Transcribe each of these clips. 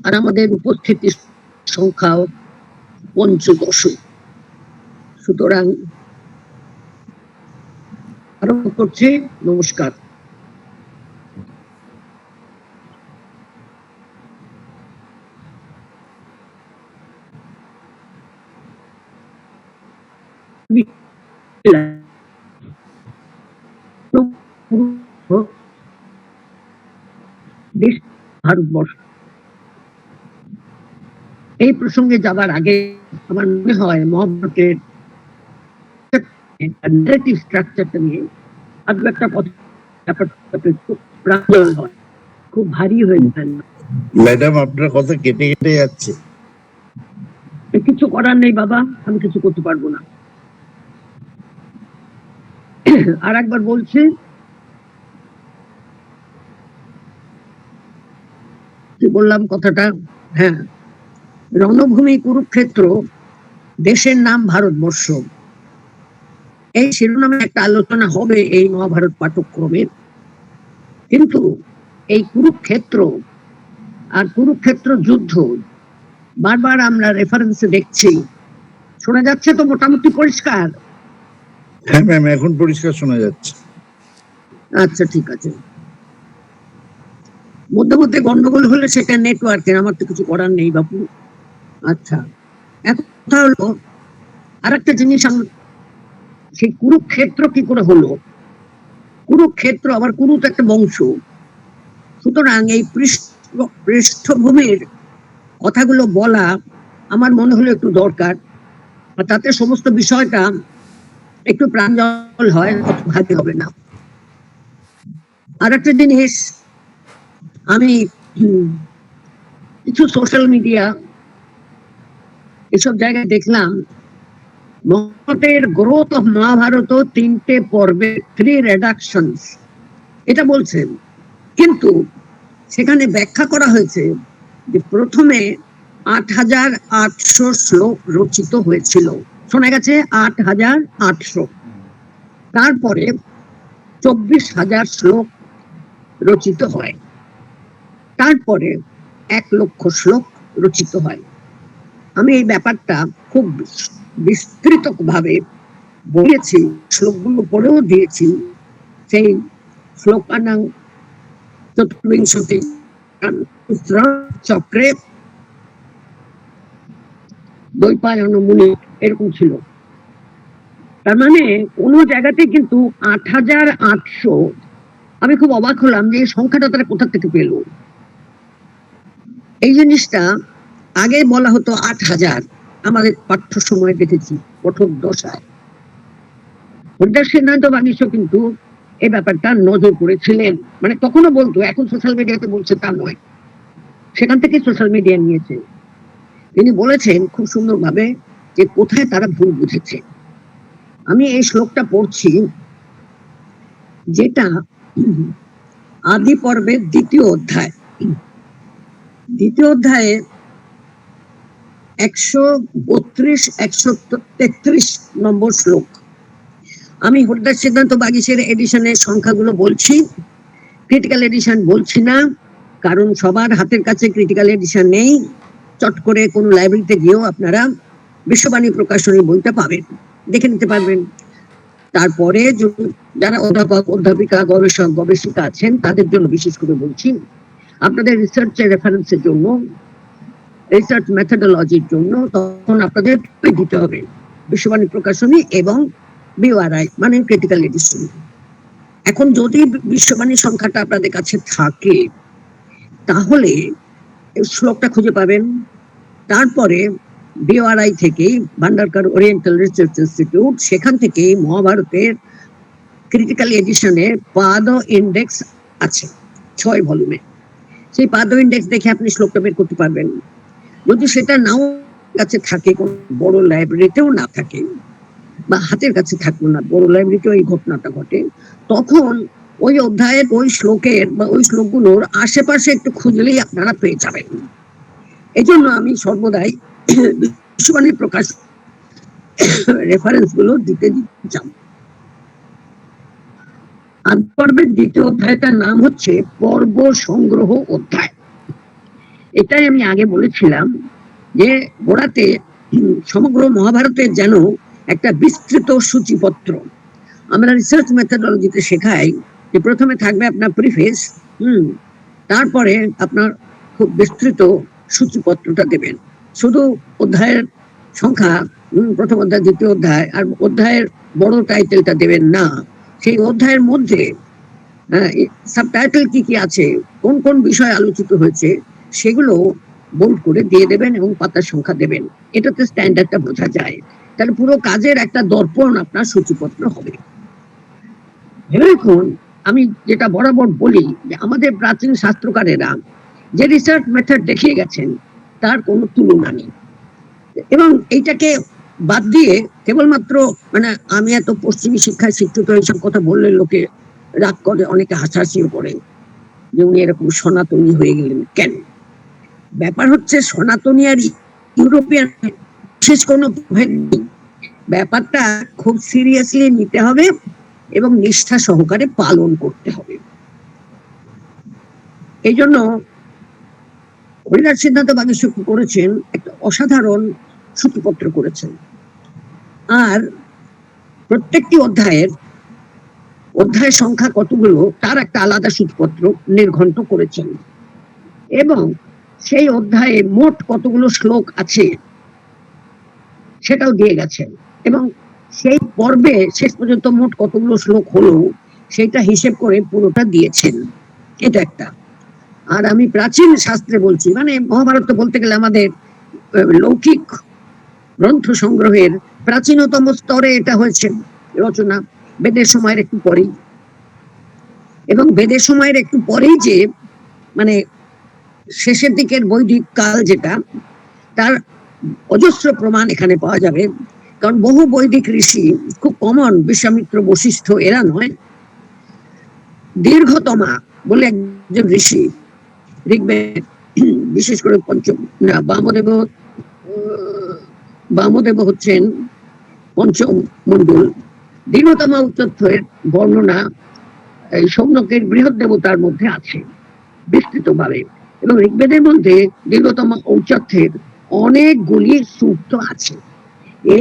আর আমাদের উপস্থিতির সংখ্যাও পঞ্চদশ। সুতরাং আরম্ভ করছি। নমস্কার। ভারতবর্ষ এই প্রসঙ্গে যাবার আগে আমার মনে হয় মহাভারতের স্ট্রাকচারটা নিয়ে আজ একটা হয়, খুব ভারী হয়ে যায়। ম্যাডাম আপনার কথা কেটে কেটে যাচ্ছে। কিছু করার নেই বাবা, আমি কিছু করতে পারবো না। আর একবার বলছি, কি বললাম কথাটা? হ্যাঁ, রণভূমি কুরুক্ষেত্র, দেশের নাম ভারতবর্ষ, এই শিরোনামে একটা আলোচনা হবে এই মহাভারত পাঠক্রমের। কিন্তু এই কুরুক্ষেত্র আর কুরুক্ষেত্র যুদ্ধ বারবার আমরা রেফারেন্সে দেখছি। শোনা যাচ্ছে তো মোটামুটি পরিষ্কার? হ্যাঁ ম্যাম, এখন পরিষ্কার শোনা যাচ্ছে। আচ্ছা, ঠিক আছে। মধ্যে মধ্যে গন্ডগোল হলে সেটা নেটওয়ার্কের, আমার তো কিছু করার নেই বাপু। আচ্ছা, এখন কথা হলো আর একটা জিনিস, সেই কুরুক্ষেত্র কি করে হলো? কুরুক্ষেত্র আবার কুরু তো একটা বংশ, সুতরাং এই পৃষ্ঠভূমির কথাগুলো বলা আমার মনে হলো একটু দরকার, তাতে সমস্ত বিষয়টা একটু প্রাঞ্জল হয়, অত ভারী হবে না। আর একটা জিনিস, আমি কিছু সোশ্যাল মিডিয়া এসব জায়গায় দেখলাম মহাভারতের গ্রোথ অফ মহাভারত 3টে পর্বে 3 রেডাকশনস এটা বলছেন, কিন্তু সেখানে ব্যাখ্যা করা হয়েছে যে প্রথমে 8,800 শ্লোক রচিত হয়েছিল। শোনা গেছে 8,800, তারপরে 24,000 শ্লোক রচিত হয়, তারপরে 1,00,000 শ্লোক রচিত হয়। আমি এই ব্যাপারটা খুব বিস্তৃত ভাবে বলেছি, শ্লোকগুলো পড়েও দিয়েছি। সেই শ্লোকানাং চতুর্বিংশতি চক্রে দ্বৈপায়ন মুনি এরকম ছিল। তার মানে কোন জায়গাতে কিন্তু 8,800, আমি খুব অবাক হলাম যে এই সংখ্যাটা তারা কোথা থেকে পেল। এই জিনিসটা আগে বলা হতো 8,000, আমাদের পাঠ্য সময় দেখেছি কঠোর দশায়। হরিদাস সিদ্ধান্ত বাগীশ কিন্তু এই ব্যাপারটা নজর করেছিলেন, মানে তখনও বলতো, এখন সোশ্যাল মিডিয়াতে বলছে তা নয়, সেখান থেকে সোশ্যাল মিডিয়া নিয়েছে। তিনি বলেছেন খুব সুন্দরভাবে যে কোথায় তারা ভুল বুঝেছে। আমি এই শ্লোকটা পড়ছি, যেটা আদি পর্বের 2য় অধ্যায়। 2য় অধ্যায়ে 132-133 নম্বর শ্লোক। আমি হরিদাস সিদ্ধান্ত বাগীশের এডিশনের সংখ্যাগুলো বলছি, ক্রিটিক্যাল এডিশন বলছি না, কারণ সবার হাতের কাছে ক্রিটিক্যাল এডিশন নেই। চট করে কোনো লাইব্রেরিতে গিয়েও আপনারা বিশ্ববাণী প্রকাশনী বইটা পাবেন, দেখে নিতে পারবেন। তারপরে যারা অধ্যাপক, অধ্যাপিকা, গবেষক, গবেষিকা আছেন তাদের জন্য বিশেষ করে বলছি, আপনাদের রিসার্চের রেফারেন্সের জন্য, রিসার্চ মেথডোলজির জন্য তখন আপনাদের দিতে হবে বিশ্ববাণী প্রকাশনী এবং বিওআরআই মানে ক্রিটিক্যাল এডিশন। এখন যদি বিশ্ববাণী সংখ্যাটা আপনাদের কাছে থাকে তাহলে শ্লোকটা খুঁজে পাবেন। তারপরে বিওআরআই থেকে, ভান্ডারকার ওরিয়েন্টাল রিসার্চ ইনস্টিটিউট, সেখান থেকে মহাভারতের ক্রিটিক্যাল এডিশনের পাদ ইন্ডেক্স আছে 6 ভলিউমে। সেই পাদ ইন্ডেক্স দেখে আপনি শ্লোকটা বের করতে পারবেন। যদি সেটা নাও কাছে থাকে, কোন বড় লাইব্রেরিতেও না থাকে, বা হাতের কাছে থাকলো না, বড় লাইব্রেরিতেও এই ঘটনাটা ঘটে, তখন ওই অধ্যায়ের ওই শ্লোকের বা ওই শ্লোকগুলোর আশেপাশে একটু খুঁজলেই আপনারা পেয়ে যাবেন। এই জন্য আমি সর্বদাই বিশ্ববাণী প্রকাশ রেফারেন্স গুলো দিতে চাই। আদি পর্বের 2য় অধ্যায়টার নাম হচ্ছে পর্ব সংগ্রহ অধ্যায়। এটাই আমি আগে বলেছিলাম যে গোড়াতে সমগ্র মহাভারতের যেন একটা বিস্তৃত সূচিপত্র। আমরা রিসার্চ মেথোডলজিতে শেখাই যে প্রথমে থাকবে আপনার প্রিফেস, তারপরে আপনার খুব বিস্তৃত সূচিপত্রটা দেবেন। শুধু অধ্যায়ের সংখ্যা, প্রথম অধ্যায় দ্বিতীয় অধ্যায় আর অধ্যায়ের বড় টাইটেলটা দেবেন না। সেই অধ্যায়ের মধ্যে সাবটাইটেল কি কি আছে, কোন কোন বিষয় আলোচিত হয়েছে, সেগুলো বোল্ড করে দিয়ে দেবেন এবং পাতার সংখ্যা দেবেন। এটাতে স্ট্যান্ডার্ডটা বোঝা যায়। তাহলে পুরো কাজের একটা দর্পণ আপনার সূচিপত্র হবে। এখন আমি যেটা বরাবর বলি যে আমাদের প্রাচীন শাস্ত্রকারেরা যে রিসার্চ মেথড দেখিয়ে গেছেন তার কোনো তুলনা নেই। এবং এইটাকে বাদ দিয়ে কেবলমাত্র মানে আমি এত পশ্চিমী শিক্ষায় শিক্ষিত এইসব কথা বললে লোকে রাগ করে, অনেকে হাসাহাসিও করে যে উনি এরকম সনাতনী হয়ে গেলেন কেন। ব্যাপার হচ্ছে সনাতনী আর ইউরোপিয়ান বিশেষ কোনো ভেদ নেই। ব্যাপারটা খুব সিরিয়াসলি নিতে হবে এবং নিষ্ঠা সহকারে পালন করতে হবে। এই জন্য হরিদাস সিদ্ধান্ত বাগীশ করেছেন একটা অসাধারণ সূচিপত্র করেছেন। আর প্রত্যেকটি অধ্যায় সংখ্যা কতগুলো তার একটা আলাদা সূচিপত্র নির্ঘণ্ট করেছেন, এবং সেই অধ্যায়ে মোট কতগুলো শ্লোক আছে সেটাও দিয়ে গেছেন, এবং সেই পর্বে শেষ পর্যন্ত মোট কতগুলো শ্লোক হলো সেটা হিসেব করে পুরোটা দিয়েছেন। এটা একটা। আর আমি প্রাচীন শাস্ত্রে বলছি, মানে মহাভারত বলতে গেলে আমাদের লৌকিক গ্রন্থ সংগ্রহের প্রাচীনতম স্তরে এটা হয়েছে রচনা, বেদের সময়ের একটু পরেই। এবং বেদের সময়ের একটু পরেই যে মানে শেষের দিকের বৈদিক কাল যেটা, তার অজস্র প্রমাণ এখানে পাওয়া যাবে। কারণ বহু বৈদিক ঋষি, খুব কমন বিশ্বামিত্র বশিষ্ঠ এরা নয়, দীর্ঘতমা বলে একজন ঋষি ঋগ্বেদ, বিশেষ করে বামদেব হচ্ছেন পঞ্চম মণ্ডল। দীর্ঘতমা উচ্চত্বের বর্ণনা এই সৌনকের বৃহৎ দেবতার মধ্যে আছে বিস্তৃতভাবে, এবং ঋগ্বেদের মধ্যে দীর্ঘতমা ঔচ্চত্যের অনেকগুলি সূক্ত আছে।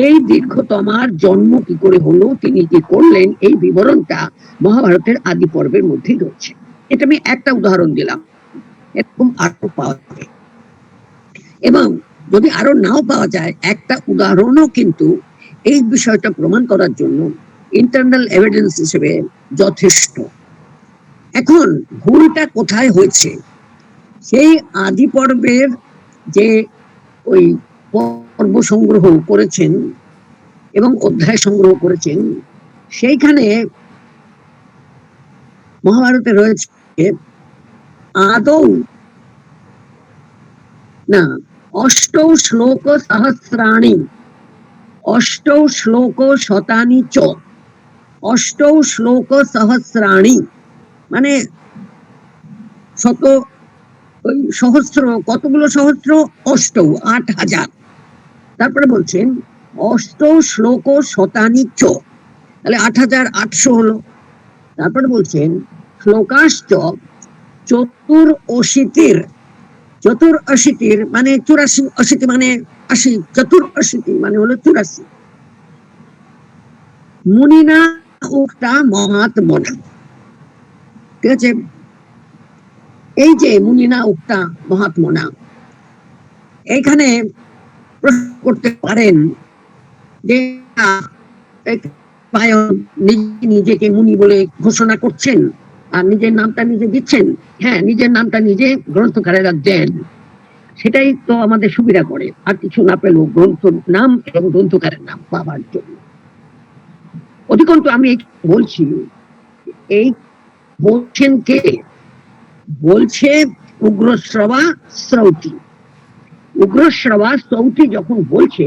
এই দীর্ঘতমার জন্ম কি করে হলো, তিনি কি করলেন, এই বিবরণটা মহাভারতের আদি পর্বের মধ্যে রয়েছে। এটা আমি একটা উদাহরণ দিলাম, এরকম আরো পাওয়া যাবে। এবং যদি আরো নাও পাওয়া যায়, একটা উদাহরণও কিন্তু এই বিষয়টা প্রমাণ করার জন্য ইন্টারনাল এভিডেন্স হিসেবে যথেষ্ট। এখন ভুলটা কোথায় হয়েছে, সেই আদি পর্বের যে ওই পর্ব সংগ্রহ করেছেন এবং অধ্যায় সংগ্রহ করেছেন, সেইখানে মহাভারতে রয়েছে আদৌ না অষ্টৌ শ্লোক সহস্রাণি, অষ্টৌ শ্লোক শতানি চ, অষ্টৌ শ্লোক সহস্রাণি মানে শত, ওই সহস্র, কতগুলো সহস্র, অষ্টৌ ৮,০০০। তারপরে বলছেন অষ্টৌ শ্লোক শতানি চ, তাহলে ৮,৮০০ হলো। তারপরে বলছেন শ্লোকাশ্চ চতুর-অশীতির, চতুর-অশীতির মানে ৮৪, অশীতি মানে ৮০, চতুর-অশীতি মানে হলো ৮৪। মুনিনা উক্তা মহাত্মনা, ঠিক আছে। এই যে মুনিনা উক্তা মহাত্মনা, এইখানে প্রশ্ন করতে পারেন যে নিজেকে মুনি বলে ঘোষণা করছেন আর নিজের নামটা নিজে দিচ্ছেন। হ্যাঁ, নিজের নামটা নিজে গ্রন্থকারেরা দেন, সেটাই তো আমাদের সুবিধা করে, আর কিছু না পেলেও গ্রন্থ নাম এবং গ্রন্থকারের নাম পাওয়ার জন্য। অধিকন্তু আমি বলছি, এই বলছেন কে, বলছে উগ্রশ্রবা শ্রৌতি। উগ্রশ্রবা শ্রৌতি যখন বলছে,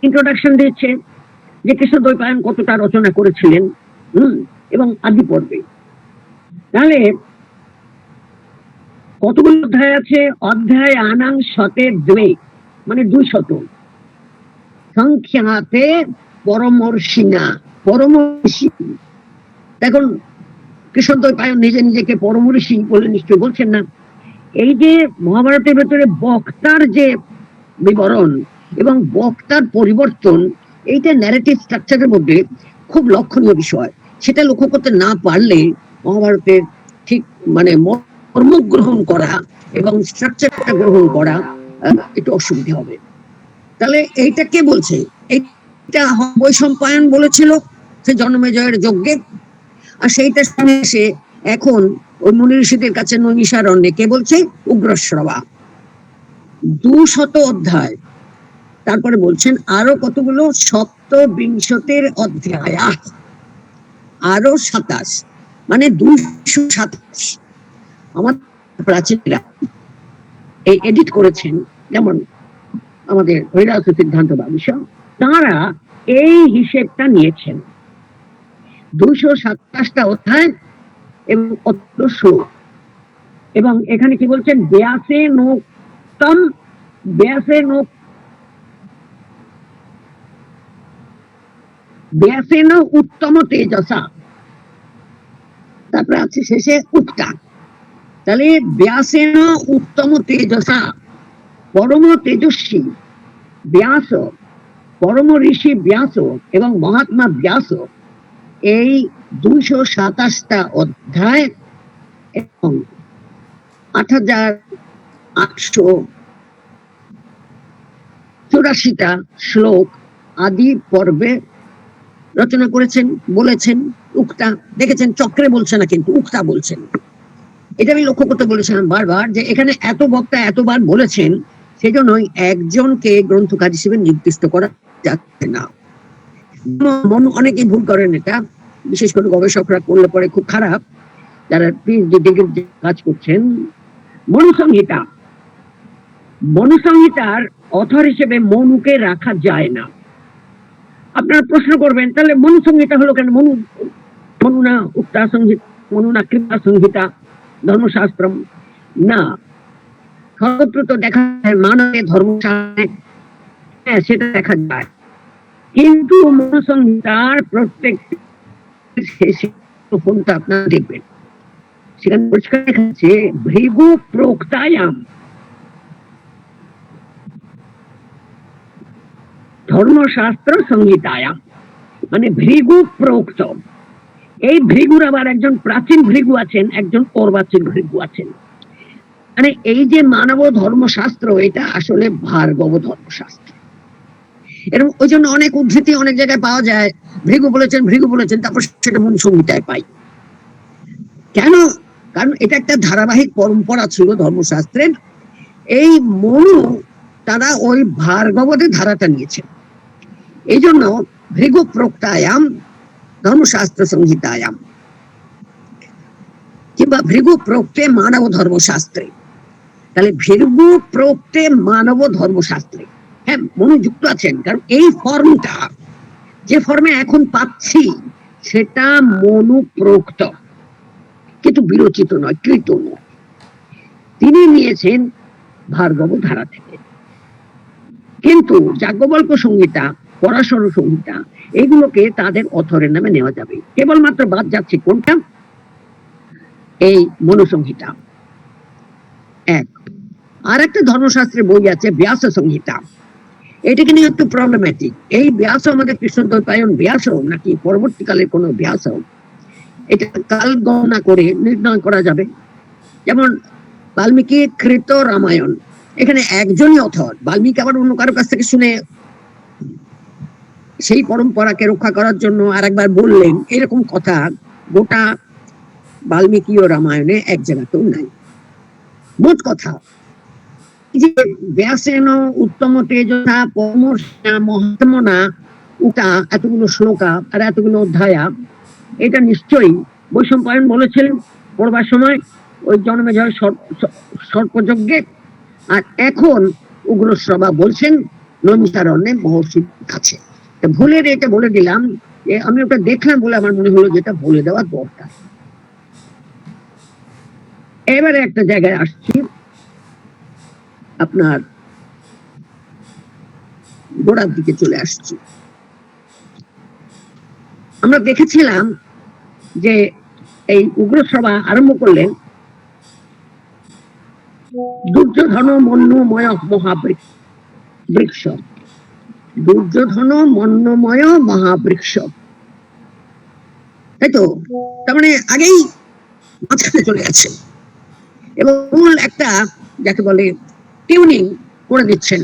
ইন্ট্রোডাকশন দিচ্ছে যে কৃষ্ণদ্বৈপায়ন কতটা রচনা করেছিলেন এবং আদি পর্বে। তাহলে কতগুলো অধ্যায় আছে, অধ্যায় আনাং শতে দ্বে মানে 200, সংখ্যাতে পরমর্ষিনা, পরমর্ষি। দেখুন কৃষ্ণদ্বৈপায়ন নিজে নিজেকে পরমর্ষি বলে নিশ্চয় বলছেন না, এই যে মহাভারতের ভেতরে বক্তার যে বিবরণ এবং বক্তার পরিবর্তন, এইটা ন্যারেটিভ স্ট্রাকচারের মধ্যে খুব লক্ষণীয় বিষয়। সেটা লক্ষ্য করতে না পারলে মহাভারতের ঠিক মানে মর্ম গ্রহণ করা এবং স্ট্রাকচারটা গ্রহণ করা একটু অসুবিধা হবে। তাহলে এইটা কে বলছে? এইটা বৈশম্পায়ন বলেছিল সে জন্মেজয়ের যজ্ঞে, আর সেইটা শুনে এসে এখন ওই মুনি ঋষিদের কাছে নৈমিষারণ্যে কে বলছে? উগ্রশ্রবা। 200 অধ্যায়, তারপরে বলছেন আরো কতগুলো সপ্তবিংশতের অধ্যায়, আরো 27, মানে 227 আমার প্রাচীনরা এই এডিট করেছেন, যেমন আমাদের হৈরাস সিদ্ধান্ত বাবুসা, তারা এই হিসেবটা নিয়েছেন। 227টা অধ্যায় এবং শ্লোক, এবং এখানে কি বলছেন? ব্যাসে নোক্তম, ব্যাসেন উত্তম তেজসা, তারপরে আছে শেষে উক্তা। তাহলে ব্যাসেন উত্তম তেজসা, পরম তেজস্বী ব্যাস, পরম ঋষি ব্যাস এবং মহাত্মা ব্যাস, এই 227টা অধ্যায় এবং 8884টা শ্লোক আদি পর্বে রচনা করেছেন, বলেছেন উক্তা। দেখেছেন চক্রে বলছে না, কিন্তু উক্তা বলছেন। এটা আমি লক্ষ্য করতে বলেছিলাম বারবার, যে এখানে এত বক্তা এতবার বলেছেন, সেজন্যই একজনকে গ্রন্থকার হিসেবে নির্দিষ্ট করা যাচ্ছে না। অনেকেই ভুল করেন এটা, বিশেষ করে গবেষকরা করলে পরে খুব খারাপ, যারা পিএইচডি ডিগ্রি কাজ করছেন। মনুসংহিতা, মনুসংহিতার অথর হিসেবে মনুকে রাখা যায় না। আপনারা প্রশ্ন করবেন তাহলে মনুসংহিতা হলো কেন? মনু না উক্তা সংহিতা, মনু না কৃপা সংহিতা ধর্মশাস্ত্রম? না, সর্বত্র তো দেখা যায় মানবের ধর্মশাস্ত্রে, হ্যাঁ সেটা দেখা যায়, কিন্তু মনুসংহিতার প্রত্যেক শেষে আপনারা দেখবেন সেখানে পরিষ্কার দেখা যাচ্ছে ভৃগু প্রোক্তায়াম ধর্মশাস্ত্র সংহিতায়াম, মানে ভৃগু প্রোক্ত। এই ভৃগুর আবার একজন প্রাচীন ভৃগু আছেন, একজন অর্বাচীন ভৃগু আছেন। মানে এই যে মানব ধর্মশাস্ত্র, এটা আসলে ভার্গব ধর্মশাস্ত্র। এরকম ওই জন্য অনেক উদ্ধৃতি অনেক জায়গায় পাওয়া যায়, ভৃগু বলেছেন, ভৃগু বলেছেন, তারপর সেটা মনুসংহিতায় পাই। কেন? কারণ এটা একটা ধারাবাহিক পরম্পরা ছিল ধর্মশাস্ত্রের। এই মনু তারা ওই ভার্গবদের ধারাটা নিয়েছে, এই জন্য ভৃগু প্রোক্তায়াম ধর্মশাস্ত্র সংহিতায়াম, কিংবা ভৃগু প্রোক্তে মানব ধর্মশাস্ত্রে। তাহলে ভৃগু প্রোক্তে মানব ধর্মশাস্ত্রে, হ্যাঁ মনু যুক্ত আছেন, কারণ এই ফর্মটা যে ফর্মে এখন পাচ্ছি সেটা মনু প্রোক্ত, কিন্তু বিরচিত নয়, কৃত নয়। তিনি নিয়েছেন ভার্গব ধারা থেকে। কিন্তু যাজ্ঞবল্ক সংহিতা, পরাশর সংহিতা, এগুলোকে তাদের অথরের নামে নেওয়া যাবে। কেবলমাত্র বাদ যাচ্ছে কোনটা? এই মনুসংহিতা। এক আর একটা ধর্মশাস্ত্রের বই আছে ব্যাস সংহিতা, এটাকে নিয়ে একটু প্রবলেম্যাটিক। এই ব্যাস আমাদের কৃষ্ণদ্বৈপায়ন ব্যাস নাকি পরবর্তীকালে কোনো ব্যাস, এটা কাল গণনা করে নির্ণয় করা যাবে। যেমন বাল্মীকি কৃত রামায়ণ, এখানে একজনই অথর, বাল্মীকি আবার অন্য কারো কাছ থেকে শুনে সেই পরম্পরাকে রক্ষা করার জন্য আর একবার বললেন, এরকম কথা গোটা বাল্মীকি ও রামায়ণে এক জায়গাতেও নাই। মোট কথা যে ব্যাসেন উত্তম তেজসা পরমর্ষা মহাত্মনা উটা, এতগুলো শ্লোকা আর এতগুলো অধ্যায়া, এটা নিশ্চয়ই বৈশম্পায়ন বলেছিলেন পড়বার সময় ওই জন্মেজয় সর্পযজ্ঞে, আর এখন উগ্রশ্রবা বলছেন নৈমিষারণ্যে মহর্ষির কাছে। ভুলের এটা বলে দিলাম, যে আমি ওটা দেখলাম বলে আমার মনে হলো যেটা বলে দেওয়া দরকার। এবারে একটা জায়গায় আসছি, আপনার গোড়ার দিকে চলে আসছি। আমরা দেখেছিলাম যে এই উগ্রসভা আরম্ভ করলেন দুর্যোধন মন্যময় মহাবৃক্ষ, দুর্যোধন মন্যময় মহাবৃক্ষ, তাই তো? তার মানে আগেই মাঝখানে চলে গেছে এবং মূল একটা যাকে বলে টিউনিং করে দিচ্ছেন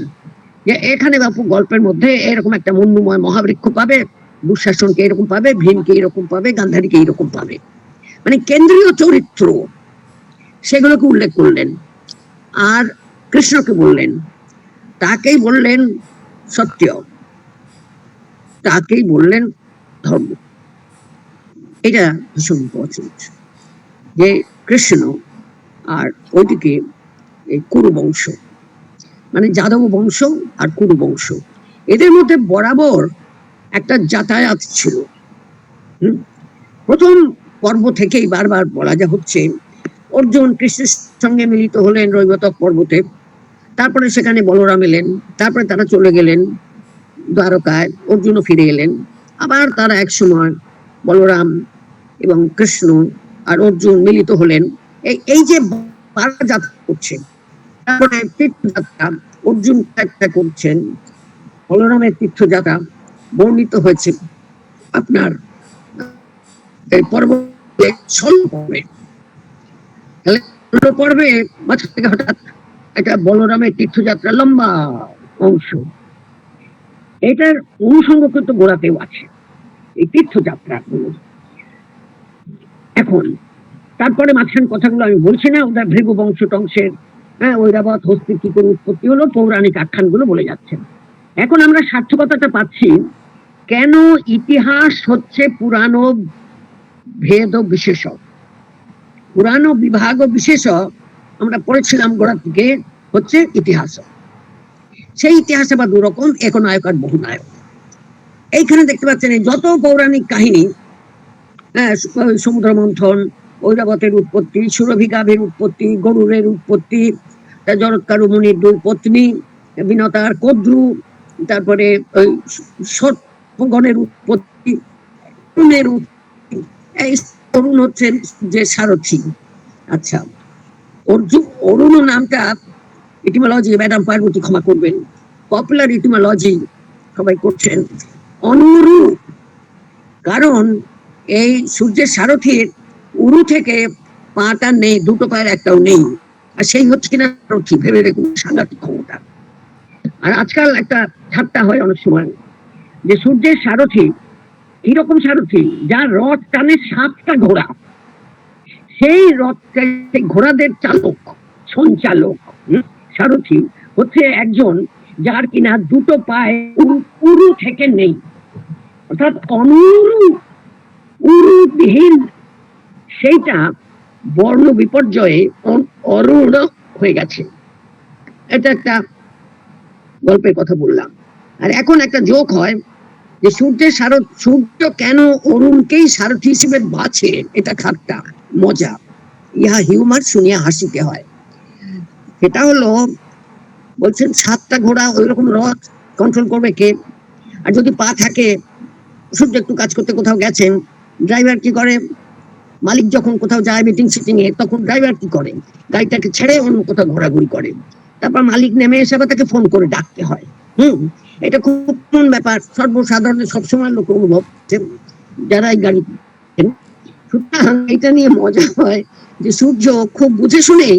যে এখানে বাপু গল্পের মধ্যে এরকম একটা মন্যময় মহাবৃক্ষ পাবে, দুঃশাসনকে এরকম পাবে, ভীমকে এরকম পাবে, গান্ধারীকে এরকম পাবে, মানে কেন্দ্রীয় চরিত্র সেগুলোকে উল্লেখ করলেন। আর কৃষ্ণকে বললেন, তাকেই বললেন সত্য, তাকেই বললেন ধর্ম। এটা ভীষণ ইম্পর্টেন্ট যে কৃষ্ণ আর ওইদিকে এই কুরু বংশ, মানে যাদব বংশ আর কুরু বংশ, এদের মধ্যে বরাবর একটা যাতায়াত ছিল। প্রথম পর্ব থেকেই বারবার বলা যা হচ্ছে অর্জুন কৃষ্ণের সঙ্গে মিলিত হলেন রৈবতক পর্বতে, তারপরে সেখানে বলরাম এলেন, তারপরে তারা চলে গেলেন দ্বারকায়, অর্জুনও ফিরে এলেন, আবার তারা এক সময় বলরাম এবং কৃষ্ণ আর অর্জুন মিলিত হলেন। এই যে যাত্রা করছে, তারপরে তীর্থযাত্রা অর্জুন একটা করছেন, বলরামের তীর্থযাত্রা বর্ণিত হয়েছে আপনার এই পর্বে 16 পর্বে। পর্বে মাঝখান থেকে হঠাৎ একটা বলরামের তীর্থযাত্রা লম্বা অংশ, এটার অনুষঙ্গ কিন্তু গোড়াতেও আছে এই তীর্থযাত্রা গুলো। এখন তারপরে মাঝখান কথাগুলো আমি বলছি না, ওটা ভৃগু বংশ টংশের ঐরাবত হস্তির কি করে উৎপত্তি হলো, পৌরাণিক আখ্যান গুলো বলে যাচ্ছেন। এখন আমরা সার্থকতাটা পাচ্ছি কেন ইতিহাস হচ্ছে পুরানো ভেদ বিশেষ, পুরানো বিভাগ বিশেষ আমরা পড়েছিলাম গোড়ার দিকে হচ্ছে ইতিহাস। সেই ইতিহাসে বা দুরকম, একনায়ক আর বহুনায়ক। এইখানে দেখতে পাচ্ছেন যত পৌরাণিক কাহিনী, সমুদ্র মন্থন, ঐরাবতের উৎপত্তি, সুরভি গাভীর উৎপত্তি, গরুরের উৎপত্তি, জরৎকারু মুনির 2 পত্নী, বিনতার কদ্রু, তারপরে ওই সর্পগণের উৎপত্তি, অরুণ হচ্ছেন যে সারথী। আচ্ছা, অরুণ নামটা ইটিমোলজি ম্যাডাম পার্বতী ক্ষমা করবেন, পপুলার ইটিমোলজি সবাই করছেন অনুরু, কারণ এই সূর্যের সারথীর উরু থেকে পাটা নেই, 2টো পায়ের একটাও নেই, আর সেই হচ্ছে কিনা সারথী। ভেবে দেখুন সাংঘাতিক ক্ষমতা। আর আজকাল একটা ঠাট্টা হয় অনেক সময় যে সূর্যের সারথী কিরকম সারথী, যার রথ টানে 7টা ঘোড়া, সেই রথ ঘোড়াদের চালক সঞ্চালক সারথী হচ্ছে একজন যার কিনা 2টো পায়ে উরু থেকে নেই, অর্থাৎ অনুরু, উরুবিহীন, সেইটা বর্ণ বিপর্যয়ে অরুণ হয়ে গেছে। এটা একটা গল্পের কথা বললাম। আর এখন একটা জোক হয় যে সূর্য কেন অরুণকেই সারথী হিসেবে বাছে, এটা ঠাট্টা মজা, ইহা হিউমার, শুনিয়া হাসিতে হয়। এটা হলো বলছেন 7টা ঘোড়া, ওই রকম রথ কন্ট্রোল করবে কে? আর যদি পা থাকে, সূর্য একটু কাজ করতে কোথাও গেছেন, ড্রাইভার কি করে? মালিক যখন কোথাও যায় মিটিং সিটিং এ, তখন ড্রাইভার কি করে? গাড়িটাকে ছেড়ে অন্য কোথাও ঘোরাঘুরি করে, তারপর মালিক নেমে এসে তাকে ফোন করে ডাকতে হয়। এটা খুব কমন ব্যাপার, সর্বসাধারণ সবসময় লোক অনুভব, যারা এই গাড়ি। সুতরাং এটা নিয়ে মজা হয় যে সূর্য খুব বুঝে শুনেই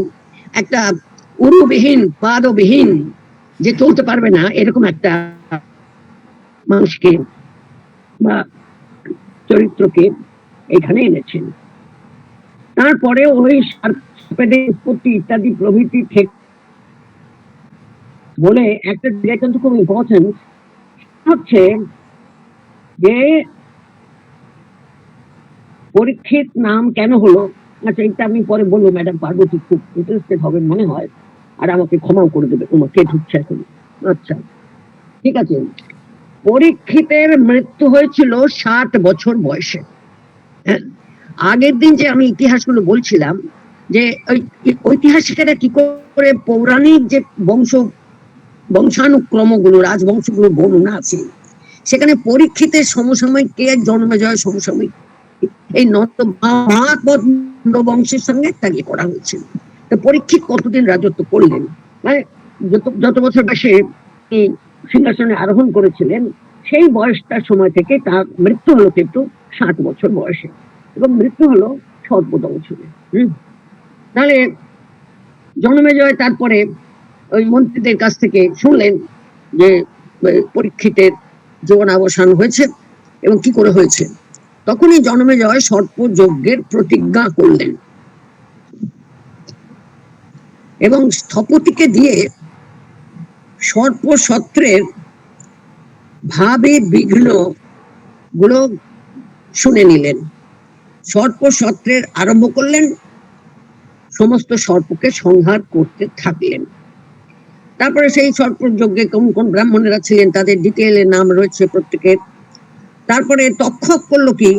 একটা উরুবিহীন, পাদবিহীন, যে চলতে পারবে না এরকম একটা মানুষকে বা চরিত্রকে এখানে এনেছেন। তারপরে ওই সার্পেদের উৎপত্তি ইত্যাদি প্রভৃতি থেকে বলে একটা জায়গা কিন্তু খুব ইম্পর্টেন্ট হচ্ছে যে পরীক্ষিত নাম কেন হলো। আচ্ছা, এটা আমি পরে বলবো, ম্যাডাম পার্বতী খুব ইন্টারেস্টেড হবেন মনে হয়, আর আমাকে ক্ষমাও করে দেবে, তোমাকে ঢুকছে এখন। আচ্ছা, ঠিক আছে। পরীক্ষিতের মৃত্যু হয়েছিল 60 বছর বয়সে। হ্যাঁ, আগের দিন যে আমি ইতিহাসগুলো বলছিলাম যে ঐতিহাসিকেরা কি করে পৌরাণিক যে বংশানুক্রমগুলো, রাজবংশগুলোর বর্ণনা আছে, সেখানে পরীক্ষিতের সমসাময়িক কে, জন্মেজয় সমসাময়িক, এই নন্দবংশের সঙ্গে তাকে করা হয়েছিল। তো পরীক্ষিত কতদিন রাজত্ব করলেন, মানে যত বছর বয়সে সিংহাসনে আরোহণ করেছিলেন সেই বয়সটার সময় থেকে তার মৃত্যু হলো কিন্তু 60 বছর বয়সে, এবং মৃত্যু হলো সর্বদ বছরে। তাহলে জনমেজয় তারপরে ওই মন্ত্রীদের কাছ থেকে শুনলেন যে পরীক্ষিতের জীবনাবসান হয়েছে এবং কি করে হয়েছে। তখনই জনমেজয় সর্পযজ্ঞের প্রতিজ্ঞা করলেন এবং স্থপতিকে দিয়ে সর্পসত্রের ভাবে বিঘ্ন গুলো শুনে নিলেন। সর্পসত্রের আরম্ভ করলেন, সমস্ত সর্পকে সংহার করতে থাকলেন। তারপরে সেই সর্পযজ্ঞে কোন কোন ব্রাহ্মণেরা ছিলেন তাদের ডিটেইলে নাম রয়েছে প্রত্যেকের। তারপরে তক্ষক করলো কি,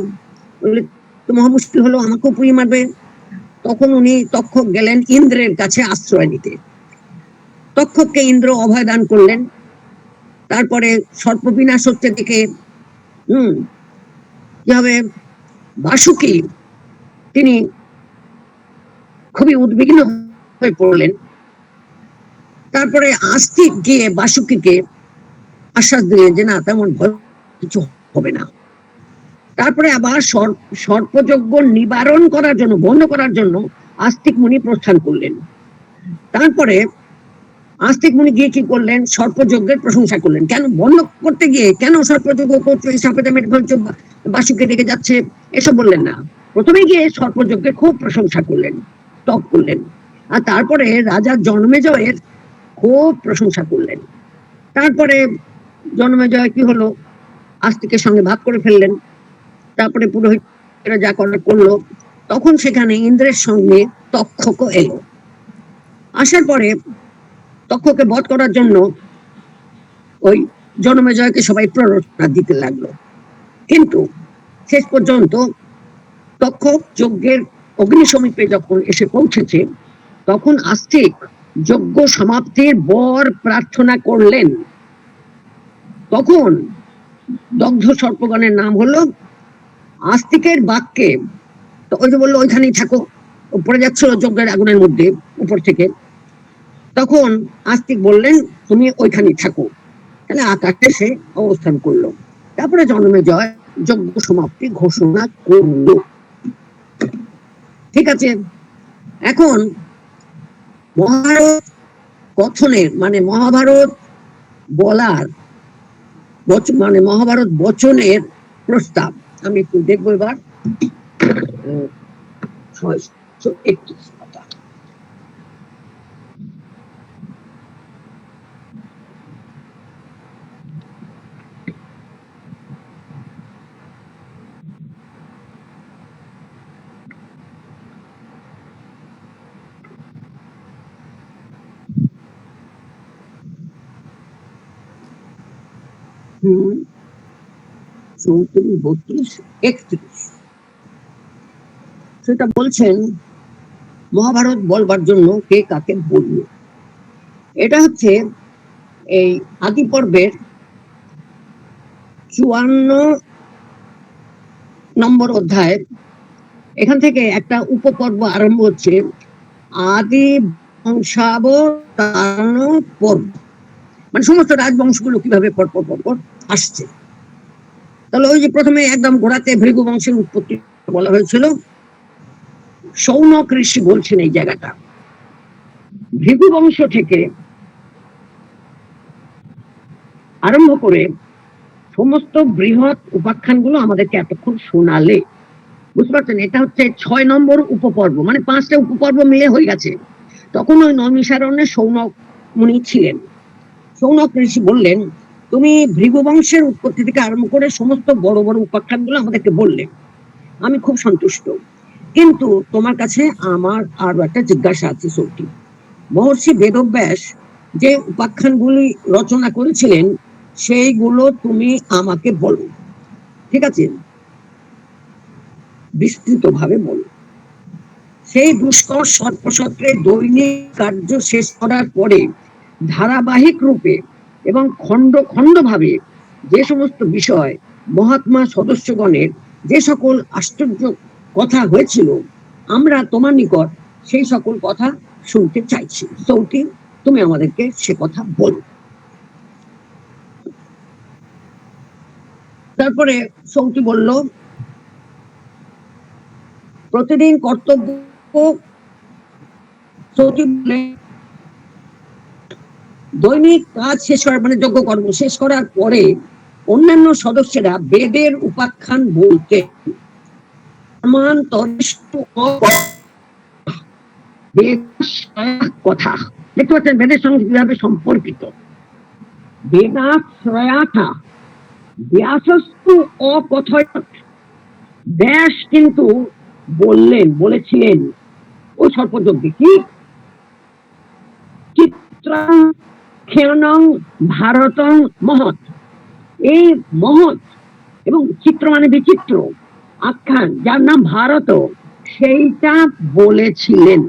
মহামুশকিল হলো, আমাকেও পুড়িয়ে মারবে। তখন উনি তক্ষক গেলেন ইন্দ্রের কাছে আশ্রয় নিতে। তক্ষককে ইন্দ্র অভয় দান করলেন। তারপরে সর্প বিনাশ হচ্ছে দেখে কি হবে, বাসুকি তিনি খুবই উদ্বিগ্ন হয়ে পড়লেন। তারপরে আস্তিক গিয়ে বাসুকিকে আশ্বাস দিলেন যে না, তেমন ভয় কিছু হবে না। তারপরে আবার সর্পযজ্ঞ নিবারণ করার জন্য, বন্ধ করার জন্য আস্তিক মুনি প্রস্থান করলেন। তারপরে আস্তিক মুনি গিয়ে কি করলেন, সর্পযজ্ঞের প্রশংসা করলেন। কেন বন্ধ করতে গিয়ে, কেন সর্পযজ্ঞ করছো, এই সাপেতে মেরে ফেলছো, বাসুকে রেখে যাচ্ছে, এসব বললেন না। প্রথমে গিয়ে সর্পযজ্ঞের খুব প্রশংসা করলেন, তপ করলেন। আর তারপরে রাজা জন্মেজয়ের খুব প্রশংসা করলেন। তারপরে জন্মেজয় কি হলো, আস্তিকের সঙ্গে ভাগ করে ফেললেন। তারপরে পুরোহিতরা যা করার করলো। তখন সেখানে ইন্দ্রের সঙ্গে তক্ষকও এলো। আসার পরে তক্ষকে বধ করার জন্য ওই জনমেজয়কে সবাই প্ররোচনা দিতে লাগলো। কিন্তু শেষ পর্যন্ত তক্ষক যজ্ঞের অগ্নি সমীপে যখন এসে পৌঁছেছে, তখন আস্তিক যজ্ঞ সমাপ্তির বর প্রার্থনা করলেন। তখন দগ্ধ সর্পগণের নাম হলো আস্তিকের বাক্যে, তো ওই যে বললো ওইখানেই থাকো, পড়ে যাচ্ছিল যজ্ঞের আগুনের মধ্যে উপর থেকে। তখন আস্তিক বললেন তুমি ওইখানেই থাকো, তাহলে আকাশে সে অবস্থান করলো। তারপরে জন্মেজয় যজ্ঞ সমাপ্তি ঘোষণা করলো। ঠিক আছে, এখন মহাভারত কথনের, মানে মহাভারত বলার, মানে মহাভারত বচনের প্রস্তাব আমি একটু দেখবো এবার। 631 কথা। হুম 34, 32, 31 সেটা বলছেন মহাভারত বলবার জন্য কে কাকে বলল। এটা হচ্ছে এই আদি পর্বের 54 নম্বর অধ্যায়। এখান থেকে একটা উপপর্ব আরম্ভ হচ্ছে, আদি বংশাবতারণ পর্ব, মানে সমস্ত রাজবংশগুলো কিভাবে পরপর পরপর আসছে। তাহলে ওই যে প্রথমে একদম গোড়াতে ভৃগু বংশের উৎপত্তি বলা হয়েছিল। শৌনক ঋষি বলছেন এই জায়গাটা, ভৃগু বংশ থেকে আরম্ভ করে সমস্ত বৃহৎ উপাখ্যানগুলো আমাদেরকে এতক্ষণ শোনালে, বুঝতে পারছেন, এটা হচ্ছে 6 নম্বর উপপর্ব, মানে 5টা উপপর্ব মিলে হয়ে গেছে। তখন ওই নৈমিষারণ্যে শৌনক মুনি ছিলেন। শৌনক ঋষি বললেন তুমি ভৃগু বংশের উৎপত্তি থেকে আরম্ভ করে সমস্ত বড় বড় উপাখ্যানগুলো আমাদেরকে বললে, আমি খুব সন্তুষ্ট। কিন্তু তোমার কাছে আমার আরো একটা জিজ্ঞাসা আছে সত্যি। মহর্ষি বেদব্যাস যে উপাখ্যানগুলি রচনা করেছিলেন সেইগুলো তুমি আমাকে বলো, ঠিক আছে, বিস্তৃত ভাবে বলো। সেই দুষ্কর সর্পসত্রের দৈনিক কার্য শেষ করার পরে ধারাবাহিক রূপে এবং খণ্ড খণ্ড ভাবে যে সমস্ত বিষয় মহাত্মা সদস্যগণের যে সকল আশ্চর্য কথা হয়েছিল, আমরা তোমার নিকট সেই সকল কথা শুনতে চাইছি। সৌটি, তুমি আমাদেরকে সে কথা বলো। তারপরে সৌটি বলল, প্রতিদিন কর্তব্য, সৌটি বলে দৈনিক কাজ শেষ করার মানে যজ্ঞ কর্ম শেষ করার পরে অন্যান্য সদস্যরা বেদের উপাখ্যান বলতে কথা দেখতে পাচ্ছেন বেদের সঙ্গে কিভাবে সম্পর্কিত। বেদাশ্রয়াথা ব্যাসস্তু অকথয়ৎ, ব্যাস কিন্তু বলেছিলেন ওই সর্পযজ্ঞে কি চিত্রং ক্ষেয়নং ভারতং মহৎ, এই মহৎ এবং চিত্র মানে বিচিত্র আখ্যান যার নাম ভারত, সেইটা বলেছিলেন।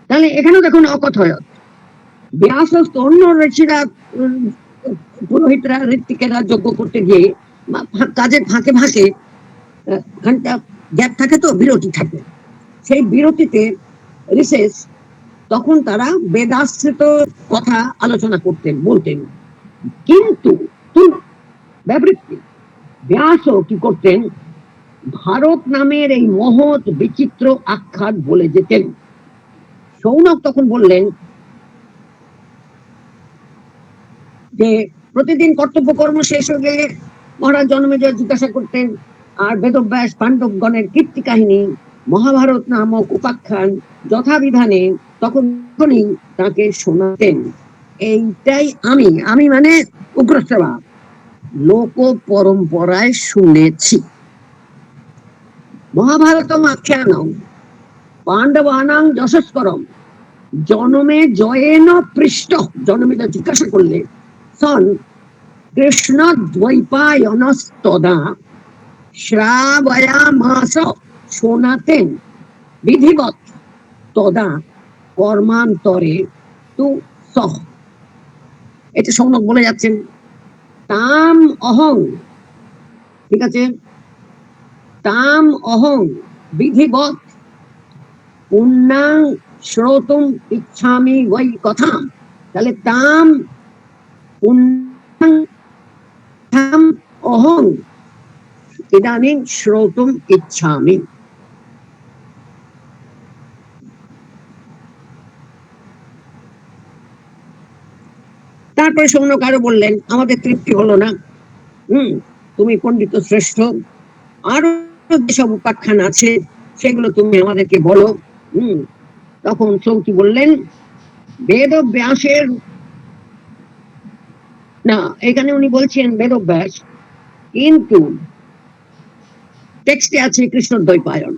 তাহলে এখানেও দেখুন অকথয়ৎ, ব্যাসস্ত অন্য ঋষিরা পুরোহিতরা ঋত্বিকেরা যজ্ঞ করতে গিয়ে কাজের ফাঁকে ফাঁকে ঘন্টা গ্যাপ থাকে তো বিরতি থাকে, সেই বিরতিতে রিসেস তখন তারা বেদাশ্রিত কথা আলোচনা করতেন বলতেন। কিন্তু ব্যাবৃত্তি ব্যাসও কি করতেন, ভারত নামের এই মহৎ বিচিত্র আখ্যান বলে যেতেন। সৌনক তখন বললেন যে প্রতিদিন কর্তব্য কর্ম শেষ হয়ে গেলে মহারাজ জনমেজয় জিজ্ঞাসা করতেন, আর বেদব্যাস পাণ্ডবগণের কীর্তি কাহিনী মহাভারত নামক উপাখ্যান যথাবিধানে তখনই তাকে শোনাতেন। এইটাই আমি মানে উগ্রশ্রবা লোক পরম্পরায় শুনেছি। মহাভারতম আখ্যানম পাণ্ডবানাং যশস্করম জনমে জয়েন পৃষ্ঠ, জনমে জিজ্ঞাসা করলে সন কৃষ্ণ দ্বৈপায়নস্তদা শ্রাবয়ামাস, শোনাতেন বিধিবৎ তদা কর্মান্তরে তু সহ। এটা সৌনক বলে যাচ্ছেন। তাম অহং, ঠিক আছে, তাম অহং বিধিবৎ পুণ্যাং শ্রোতুম ইচ্ছামি ওই কথা। তাহলে তাম পুণ্যাং তাম অহং ইদানীং শ্রোতুম ইচ্ছামি। তারপরে সৌনক আরো বললেন, আমাদের তৃপ্তি হলো না, তুমি পণ্ডিত শ্রেষ্ঠ, আরো যেসব উপাখ্যান আছে সেগুলো তুমি আমাদেরকে বলো। তখন সৌতি বললেন, বেদব্যাসের, না এখানে উনি বলছেন বেদব্যাস, কিন্তু টেক্সটে আছে কৃষ্ণ দ্বৈপায়ন।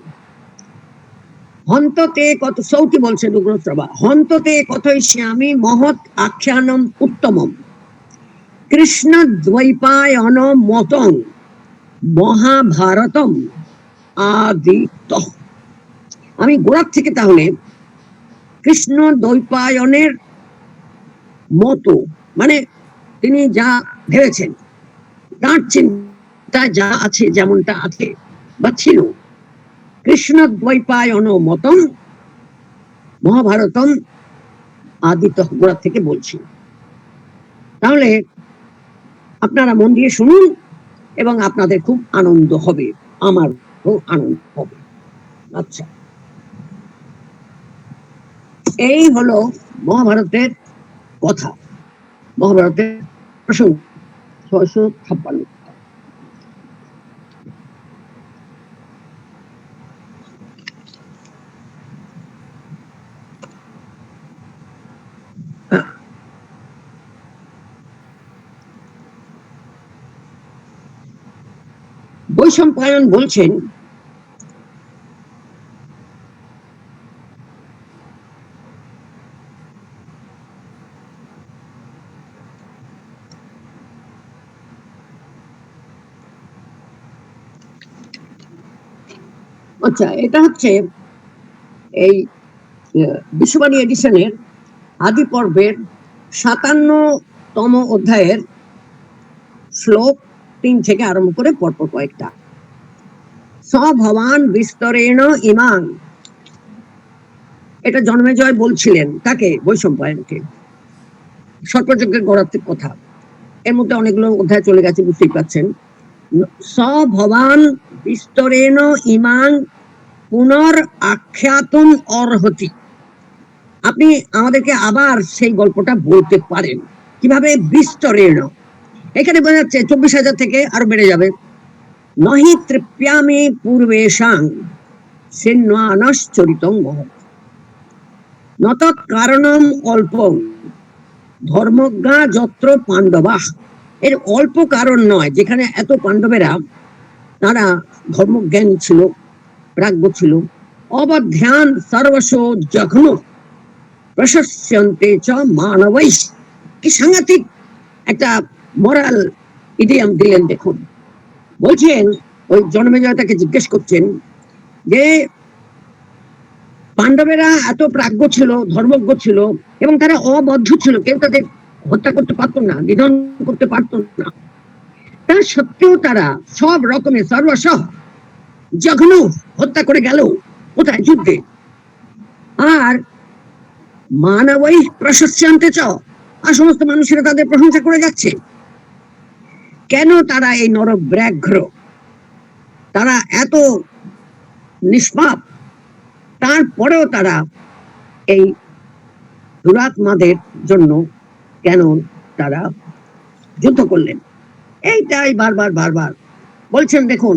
হন্ততে কত, সৌতি বলছেন উগ্রশ্রবা, হন্ততে কথয়িষ্যামি মহৎ আখ্যানম উত্তমম কৃষ্ণ দ্বৈপায়ন মতং মহাভারতম আদিত। আমি গোড়ার থেকে তাহলে কৃষ্ণ দ্বৈপায়নের মতো, মানে তিনি যা ভেবেছেন তার চিন্তা যা আছে যেমনটা আছে বা ছিল, কৃষ্ণ দ্বৈপায়ন মতম মহাভারতম আদিত, গোড়ার থেকে বলছি। তাহলে আপনারা মন দিয়ে শুনুন এবং আপনাদের খুব আনন্দ হবে, আমার খুব আনন্দ হবে। আচ্ছা, এই হলো মহাভারতের কথা, মহাভারতের প্রসঙ্গ 656। বৈশম্পায়ন বলছেন, আচ্ছা এটা হচ্ছে এই বিশ্ববাণী এডিশনের আদি পর্বের 57তম অধ্যায়ের শ্লোক 3 থেকে আরম্ভ করে পরপর কয়েকটা। স ভবান বিস্তরেণ ইমাং এটা জন্মেজয় বলছিলেন তাকে, বৈশম্পায়নকে, সর্পযজ্ঞের গড়াত্মের কথা। এর মধ্যে অনেকগুলো অধ্যায় চলে গেছে, বুঝতেই পাচ্ছেন। স ভবান বিস্তরেণ ইমাং পুনর আখ্যাতম অর্হতি। আপনি আমাদেরকে আবার সেই গল্পটা বলতে পারেন কিভাবে? বিস্তরেণ, এখানে বোঝা যাচ্ছে 24,000 থেকে আরো বেড়ে যাবে। নহি তৃপ্যামে পূর্বেশাং সেন্নানশ্চরিতং মহৎ নত কারণম অল্প ধর্মজ্ঞা যত্র পাণ্ডবা। এর অল্প কারণ নয়, যেখানে এত পাণ্ডবেরা তারা ধর্মজ্ঞানী ছিল, প্রাজ্ঞ ছিল। অবধ্যান সর্বস্ব জঘন প্রশস্যন্তে চ মানবৈ। কি সাংঘাতিক একটা মোরাল ইডিয়াম দিলেন দেখুন। বলছেন, ওই জন্মেজয় তাকে জিজ্ঞেস করছেন যে পাণ্ডবেরা এত প্রাজ্ঞ ছিল, ধর্মজ্ঞ ছিল, এবং তারা অবদ্ধ ছিল, কেউ তাদের হত্যা করতে পারতো না, নিধন করতে পারতো না। তা সত্ত্বেও তারা সব রকমের সর্বস্ব জঘন্য হত্যা করে গেল। কোথায়? যুদ্ধে। আর মানবৈ প্রশস্যান্তে চ, আর সমস্ত মানুষেরা তাদের প্রশংসা করে যাচ্ছে। কেন তারা এই নরব্যাঘ্র, তারা এত নিষ্পাপ, তারপরেও তারা এই দুরাত্মাদের জন্য কেন তারা যুদ্ধ করলেন? এইটাই বারবার বারবার বলছেন। দেখুন,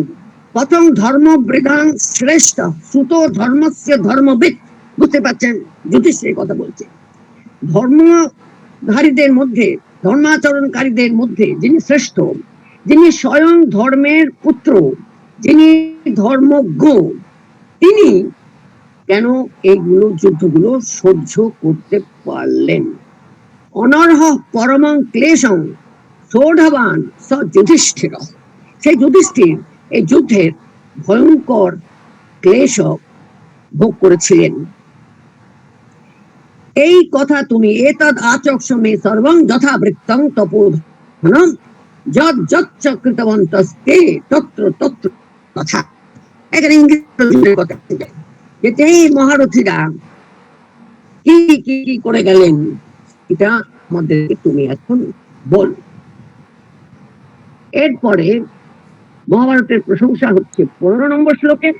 প্রথম ধর্ম বৃদ্ধাং শ্রেষ্ঠ সুত ধর্মস্য ধর্মবিদ। বুঝতে পারছেন, যুধিষ্ঠির কথা বলছে। ধর্মধারীদের মধ্যে, ধর্মাচরণকারীদের মধ্যে যিনি শ্রেষ্ঠ, যিনি স্বয়ং ধর্মের পুত্র, যিনি ধর্মজ্ঞ, তিনি কেন এইগুলো যুদ্ধগুলো সহ্য করতে পারলেন? অনর্হ পরমং ক্লেশং সোঢবান স যুধিষ্ঠির। সেই যুধিষ্ঠির এই যুদ্ধের ভয়ঙ্কর ক্লেশ ভোগ করেছিলেন। এই কথা তুমি এতদ আচক্ষমে সর্বং যথাবৃত্তং তপোধনম যৎ যৎ চ কৃতবন্তস্তে তত্র তত্র তথা। এখানে ইংরেজি কথা, যে এই মহারথীরা কি কি কি করে গেলেন, এটা আমাদেরকে তুমি এখন বল। এরপরে মহাভারতের প্রশংসা হচ্ছে 15 নম্বর শ্লোকে।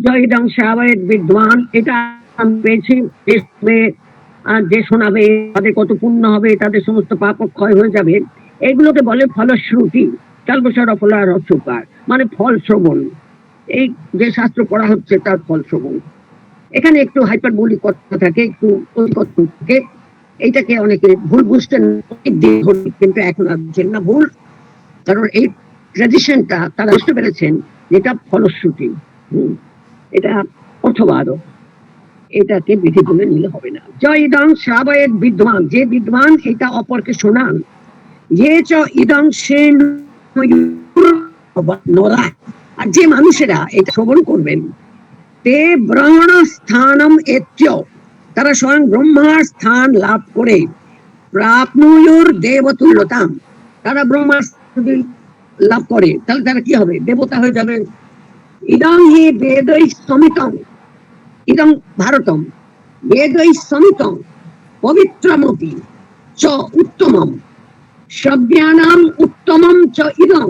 জয়িদং শাবয়েদ বিদ্বান, এটা আমি পেয়েছি। যে শোনাবে তাদের কত পুণ্য হবে, তাদের সমস্ত পাপ ক্ষয় হয়ে যাবে, এগুলোকে বলে ফলশ্রুতি। কালবসার অফলার অচুকার, মানে ফল শ্রবণ। এই যে শাস্ত্র পড়া হচ্ছে তার ফল শ্রবণ। এখানে একটু হাইপারবোলিক কথা থাকে, একটু অতিকথন থাকে। এইটাকে অনেকে ভুল বুঝতেন, কিন্তু এখন আর বুঝছেন না ভুল, কারণ এই ট্র্যাডিশনটা তারা বুঝতে পেরেছেন যেটা ফলশ্রুতি, এটা অর্থবাদ, এটাকে বিধি বলে নিলে হবে না। জয় ইদং শ্রাবয়েদ বিদ্বান, যে বিদ্বান এটা অপরকে শোনান। যে চ ইদং সে নরায়, আর যে মানুষেরা এটা শ্রবণ করবেন, তে ব্রহ্মণ স্থানম এত্য, তারা স্বয়ং ব্রহ্মার স্থান লাভ করে, প্রাপ্নুয়ুর দেবতুল্যতাম, তারা ব্রহ্মার লাভ করে, তাহলে তারা কি হবে? দেবতা হয়ে যাবে। ইদং হি বেদৈ সমিতং, ইদং ভারতম বেদৈ সমিতং পবিত্রমপি চ উত্তমম সব্যানাম উত্তমম চ ইদং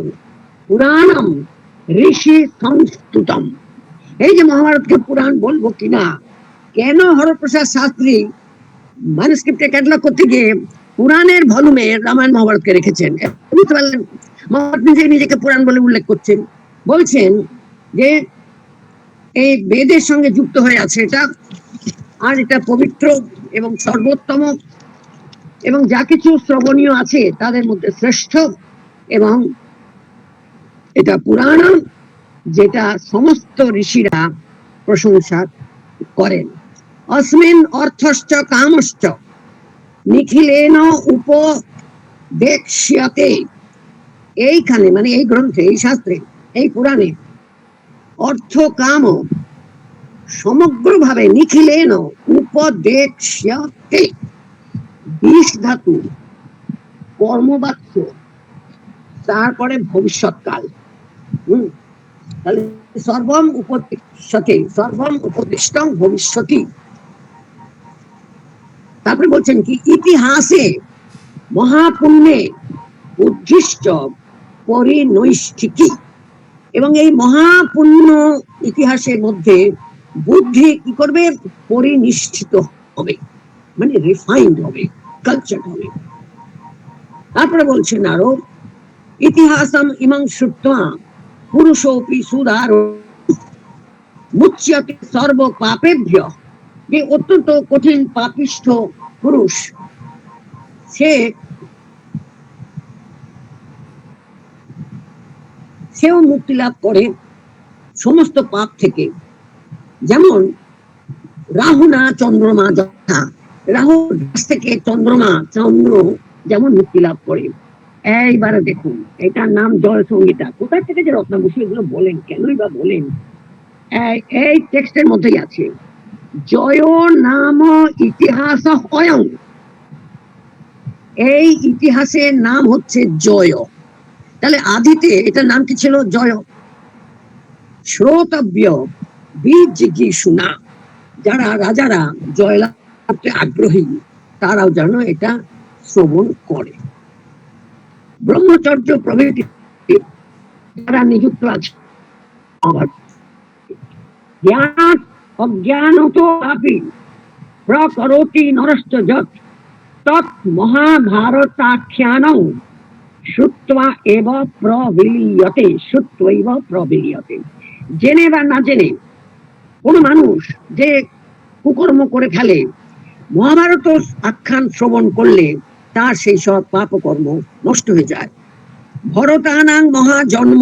পুরাণম ঋষি সংস্তুতম। এই যে মহাভারতকে পুরাণ বলবো কিনা, কেন হরপ্রসাদ শাস্ত্রী ম্যানুস্ক্রিপ্টে ক্যাটালগ করতে গিয়ে পুরাণের ভলুমে রামায়ণ মহাভারতকে রেখেছেন? বুঝতে পারলেন? মহাভারত নিজেকে পুরাণ বলে উল্লেখ করছেন, বলছেন যে এই বেদের সঙ্গে যুক্ত হয়ে আছে এটা, আর এটা পবিত্র এবং সর্বোত্তম, এবং যা কিছু শ্রবণীয় আছে তাদের মধ্যে শ্রেষ্ঠ, এবং এটা পুরাণ, যেটা সমস্ত ঋষিরা প্রশংসা করেন। অস্মিন অর্থশ্চ কামশ্চ নিখিলেন উপদেক্ষ্যতে। এইখানে মানে এই গ্রন্থে, এই শাস্ত্রে, এই পুরাণে অর্থ কাম সমগ্রভাবে নিখিলেন উপদেক্ষ্যতে, 20 ধাতু, কর্মবাক্য, তারপরে ভবিষ্যৎকাল। তাহলে সর্বম উপদিশ্যতে, সর্বম উপদিষ্টং ভবিষ্যতি, তারপরে বলছেন কি ইতিহাসে মহাপুণ্যে উদ্দিষ্ট পরিনৈষ্ঠিকী, এবং এই মহাপুণ্য ইতিহাসের মধ্যে বুদ্ধি কি করবে, পরিনিষ্ঠিত হবে, মানে রিফাইন্ড হবে, কালচার হবে। তারপরে বলছেন আরো ইতিহাসম ইমাং শ্রুত্বা পুরুষোপি সুদার মুচ্যতে সর্ব পাপেভ্য, যে অত্যন্ত কঠিন পাপিষ্ঠ পুরুষ, সেও মুক্তি লাভ করে সমস্ত পাপ থেকে। যেমন রাহু না চন্দ্রমা, যথা রাহুর কাছ থেকে চন্দ্র যেমন মুক্তি লাভ করে। এইবারে দেখুন, এটার নাম জয় সংগীতা। কোথা থেকে যে রত্নাবসু এগুলো বলেন, কেনই বা বলেন? এই টেক্সটের মধ্যেই আছে, জয় নাম ইতিহাস অয়ং, এই ইতিহাসের নাম হচ্ছে জয়। তাহলে আদিতে এটার নাম কি ছিল? জয়। শ্রোতব্য বিজিজ্ঞাসুনা, যারা রাজারা জয়লাভ করতে আগ্রহী তারাও যেন এটা শ্রবণ করে। ব্রহ্মচর্য প্রভৃতি যারা নিযুক্ত আছে, জ্ঞান অজ্ঞানত আপি প্রকরোতি নরশ্চ যৎ তৎ মহাভারতাখ্যানং শ্রুত্বা এব প্রবিলীয়তে। জেনে বা না জেনে কোন মানুষ যে কুকর্ম করে ফেলে, মহাভারত আখ্যান শ্রবণ করলে তার সেই সব পাপ কর্ম নষ্ট হয়ে যায়। ভরতানাং মহাজন্ম,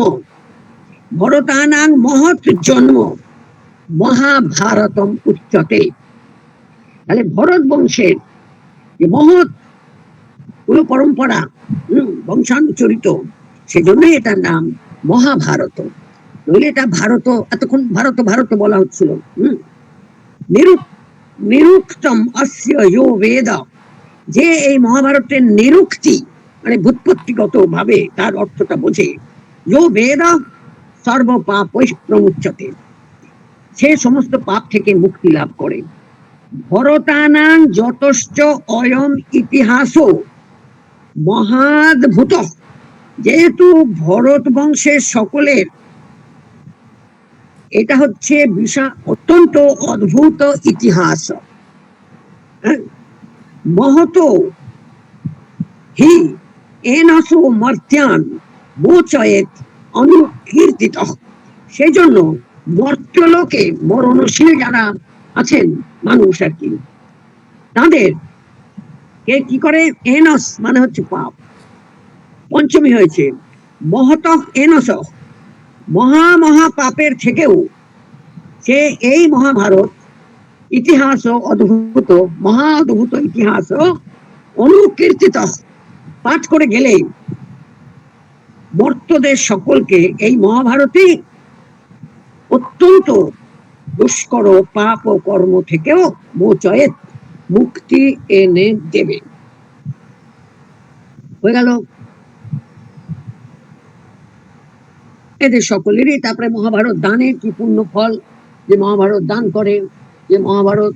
ভরতানাং মহৎ জন্ম মহাভারতম উচ্চতে। তাহলে ভরত বংশের যে মহৎ কোন পরম্পরা বংশানুচরিত, সেজন্যই এটার নাম মহাভারত। নইলে এটা ভারত, এতক্ষণ ভারত ভারত বলা হচ্ছিল। নিরুক্তম অস্য ইয়ো বেদ, যে এই মহাভারতের নিরুক্তি মানে ব্যুৎপত্তিগত ভাবে তার অর্থটা বোঝে, ইয়ো বেদ সর্ব পাপ প্রমুচ্যতে, সে সমস্ত পাপ থেকে মুক্তি লাভ করে। ভরতানাং যতশ্চ অয়ম ইতিহাস মহাদ্ভুত, যেহেতু ভরত বংশের সকলের এটা হচ্ছে অত্যন্ত অদ্ভুত ইতিহাস, মহত হি এনসো মর্ত্যান মোচয়েত অনুকীর্তিত, সেজন্য মর্ত্যলোকে মরণশীল যারা আছেন মানুষ আর কি, তাদের কে কি করে, এনস মানে হচ্ছে পাপ, পঞ্চমী হয়েছে, মহত এনস, মহা মহা পাপের থেকেও সে এই মহাভারত ইতিহাস অদ্ভুত, মহা অদ্ভুত ইতিহাস অনুকীর্তিত পাঠ করে গেলে মর্ত্যদের সকলকে এই মহাভারতই অত্যন্ত দুষ্কর পাপ ও কর্ম থেকেও মোচয়েত মুক্তি এনে দেবে। হয়ে গেল এদের সকলেরই। তারপরে মহাভারত দানের কি পুণ্য ফল, যে মহাভারত দান করে, যে মহাভারত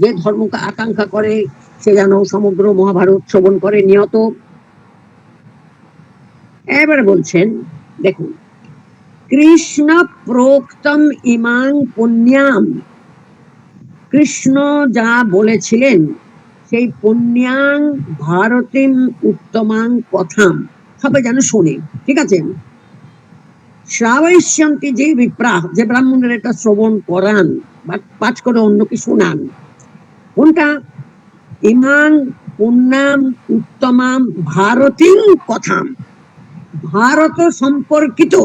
যে ধর্মকে আকাঙ্ক্ষা করে সে যেন সমগ্র মহাভারত শ্রবণ করে নিয়ত। এবারে বলছেন দেখুন, কৃষ্ণ প্রোক্তম ইমাং পুণ্যাম, কৃষ্ণ যা বলেছিলেন সেই পুণ্যাং ভারতীম উত্তমাং কথাম, সবাই যেন শোনে, ঠিক আছে? শ্রাবয়িষ্যন্তি, যে বিপ্রাহ, যে ব্রাহ্মণের এটা শ্রবণ করান বা পাঠ করে অন্যকে শোনান, কোনটা? ইমাং পুণ্যাম উত্তমাম ভারতীং কথাম, ভারত সম্পর্কিত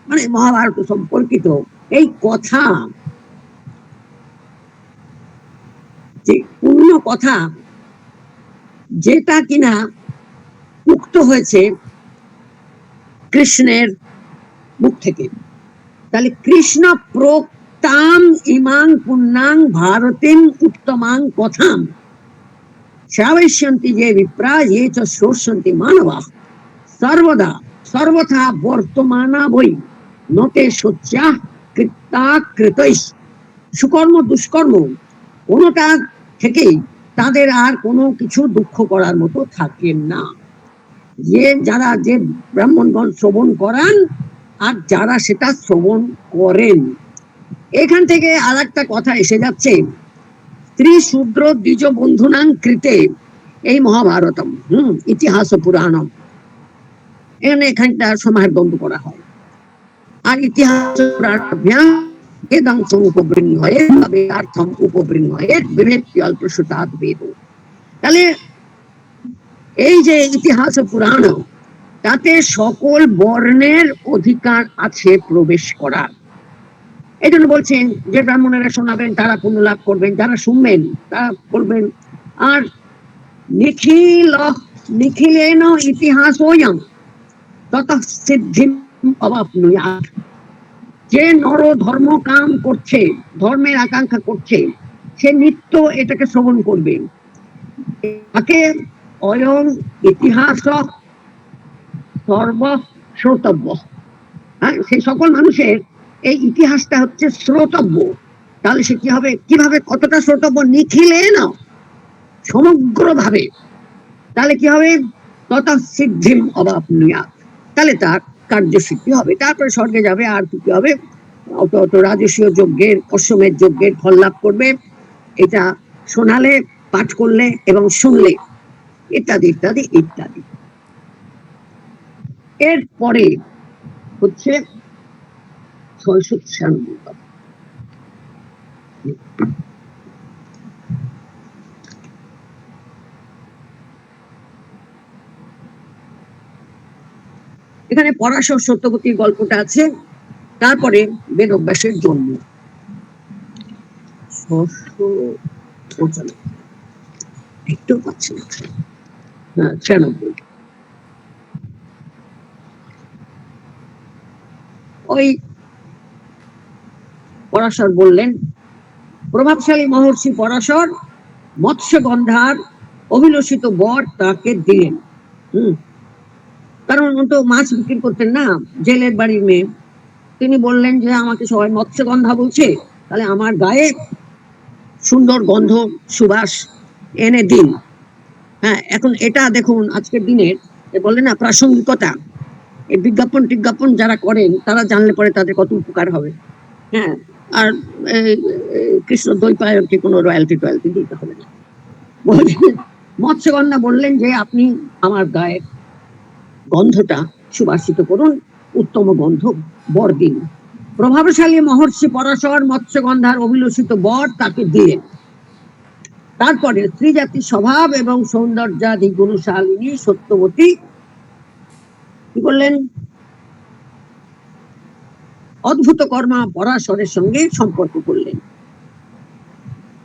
মানে মহাভারত সম্পর্কিত এই কথা, যে পূর্ণ কথা যেটা কিনা উক্ত হয়েছে কৃষ্ণের মুখ থেকে। তাহলে কৃষ্ণ প্রোক্তাম ইমাং পুণ্যাং ভারতীং উত্তমাং কথাম শ্রাবয়িষ্যন্তি যে বিপ্রা ये च শ্রোষ্যন্তি মানবাঃ সর্বদা সর্বথা বর্তমানা বৈ নতে শোচ্যা কৃতা কৃতৈঃ, সুকর্ম দুষ্কর্ম কোনটা থেকেই তাদের আর কোনো কিছু দুঃখ করার মতো থাকে না। যারা যে ব্রাহ্মণগণ শ্রবণ করান আর যারা সেটা শ্রবণ করেন। এখান থেকে আর একটা কথা এসে যাচ্ছে, স্ত্রী শূদ্র দ্বিজ বন্ধুনাং কৃতে, এই মহাভারতম ইতিহাস পুরাণম, এখানে এখানটা সমাহার দ্বন্দ্ব করা হয়। আর ইতিহাস পুরাণাভ্যাম বেদাংশম উপবৃণ্যয়েৎ বেদার্থম উপবৃণ্যয়েৎ বিভেত্তি অল্পসুতাৎ বেদ। তাহলে এই যে ইতিহাস পুরাণ, তাতে সকল বর্ণের অধিকার আছে প্রবেশ করার। এই জন্য বলছেন যে ব্রাহ্মণেরা শোনাবেন তারা পুণ্য লাভ করবেন, যারা শুনবেন তারা করবেন। আর নিখিলেন ইতিহাসোয়ং ততঃ সিদ্ধিম অবাপ্নুয়াৎ। যে নর ধর্ম কাম করছে, ধর্মের আকাঙ্ক্ষা করছে, সে নিত্য এটাকে শ্রবণ করবে। তাকে অয়ং ইতিহাস সর্বশ্রোতব্য। হ্যাঁ, সেই সকল মানুষের এই ইতিহাসটা হচ্ছে শ্রোতব্য। তাহলে সে কি হবে, কিভাবে, কতটা শ্রোতব্য? নিখিলে না, সমগ্রভাবে। তাহলে কি হবে? তথা সিদ্ধিম অবাপ্নুয়াৎ, তাহলে তার কার্যসিদ্ধি হবে। তারপরে স্বর্গে যাবে। আর কি হবে? অত রাজসীয় যজ্ঞের, অশ্বমেধ যজ্ঞের ফল লাভ করবে। এটা শোনালে, পাঠ করলে এবং শুনলে, ইত্যাদি ইত্যাদি ইত্যাদি। এরপরে হচ্ছে 696 কথা। এখানে পরাশর সত্যবতীর গল্পটা আছে, তারপরে বেদব্যাসের জন্ম। একটু পাচ্ছি না, 96। ওই পরাশর বললেন, প্রভাবশালী মহর্ষি পরাশর মৎস্যগন্ধার অভিলষিত বর তাকে দিলেন। কারণ তো মাছ বিক্রি করতেন না, জেলের বাড়ির মেয়ে। তিনি বললেন যে আমাকে সবাই মৎস্যগন্ধা বলছে, তাহলে আমার গায়ে সুন্দর গন্ধ, সুবাস এনে দিন। হ্যাঁ, এখন এটা দেখুন আজকের দিনের বললেন না প্রাসঙ্গিকতা। এই বিজ্ঞাপন যারা করেন তারা জানলে পরে তাদের কত উপকার হবে। হ্যাঁ, আর কৃষ্ণ দ্বৈপায়নকে কোনো রয়্যালটি টয়্যালটি দিতে হবে না। মৎস্যগন্ধা বললেন যে আপনি আমার গায়ের গন্ধটা সুবাসিত করুন, উত্তম গন্ধ বর দিন। প্রভাবশালী মহর্ষি পরাশর মৎস্যগন্ধার অভিলষিত বর তাকে দিলেন। তারপরে স্ত্রীজাতির স্বভাব এবং সৌন্দর্যাদি গুণশালিনী সত্যবতী কি করলেন? অদ্ভুত কর্মা পরাশরের সঙ্গে সম্পর্ক করলেন।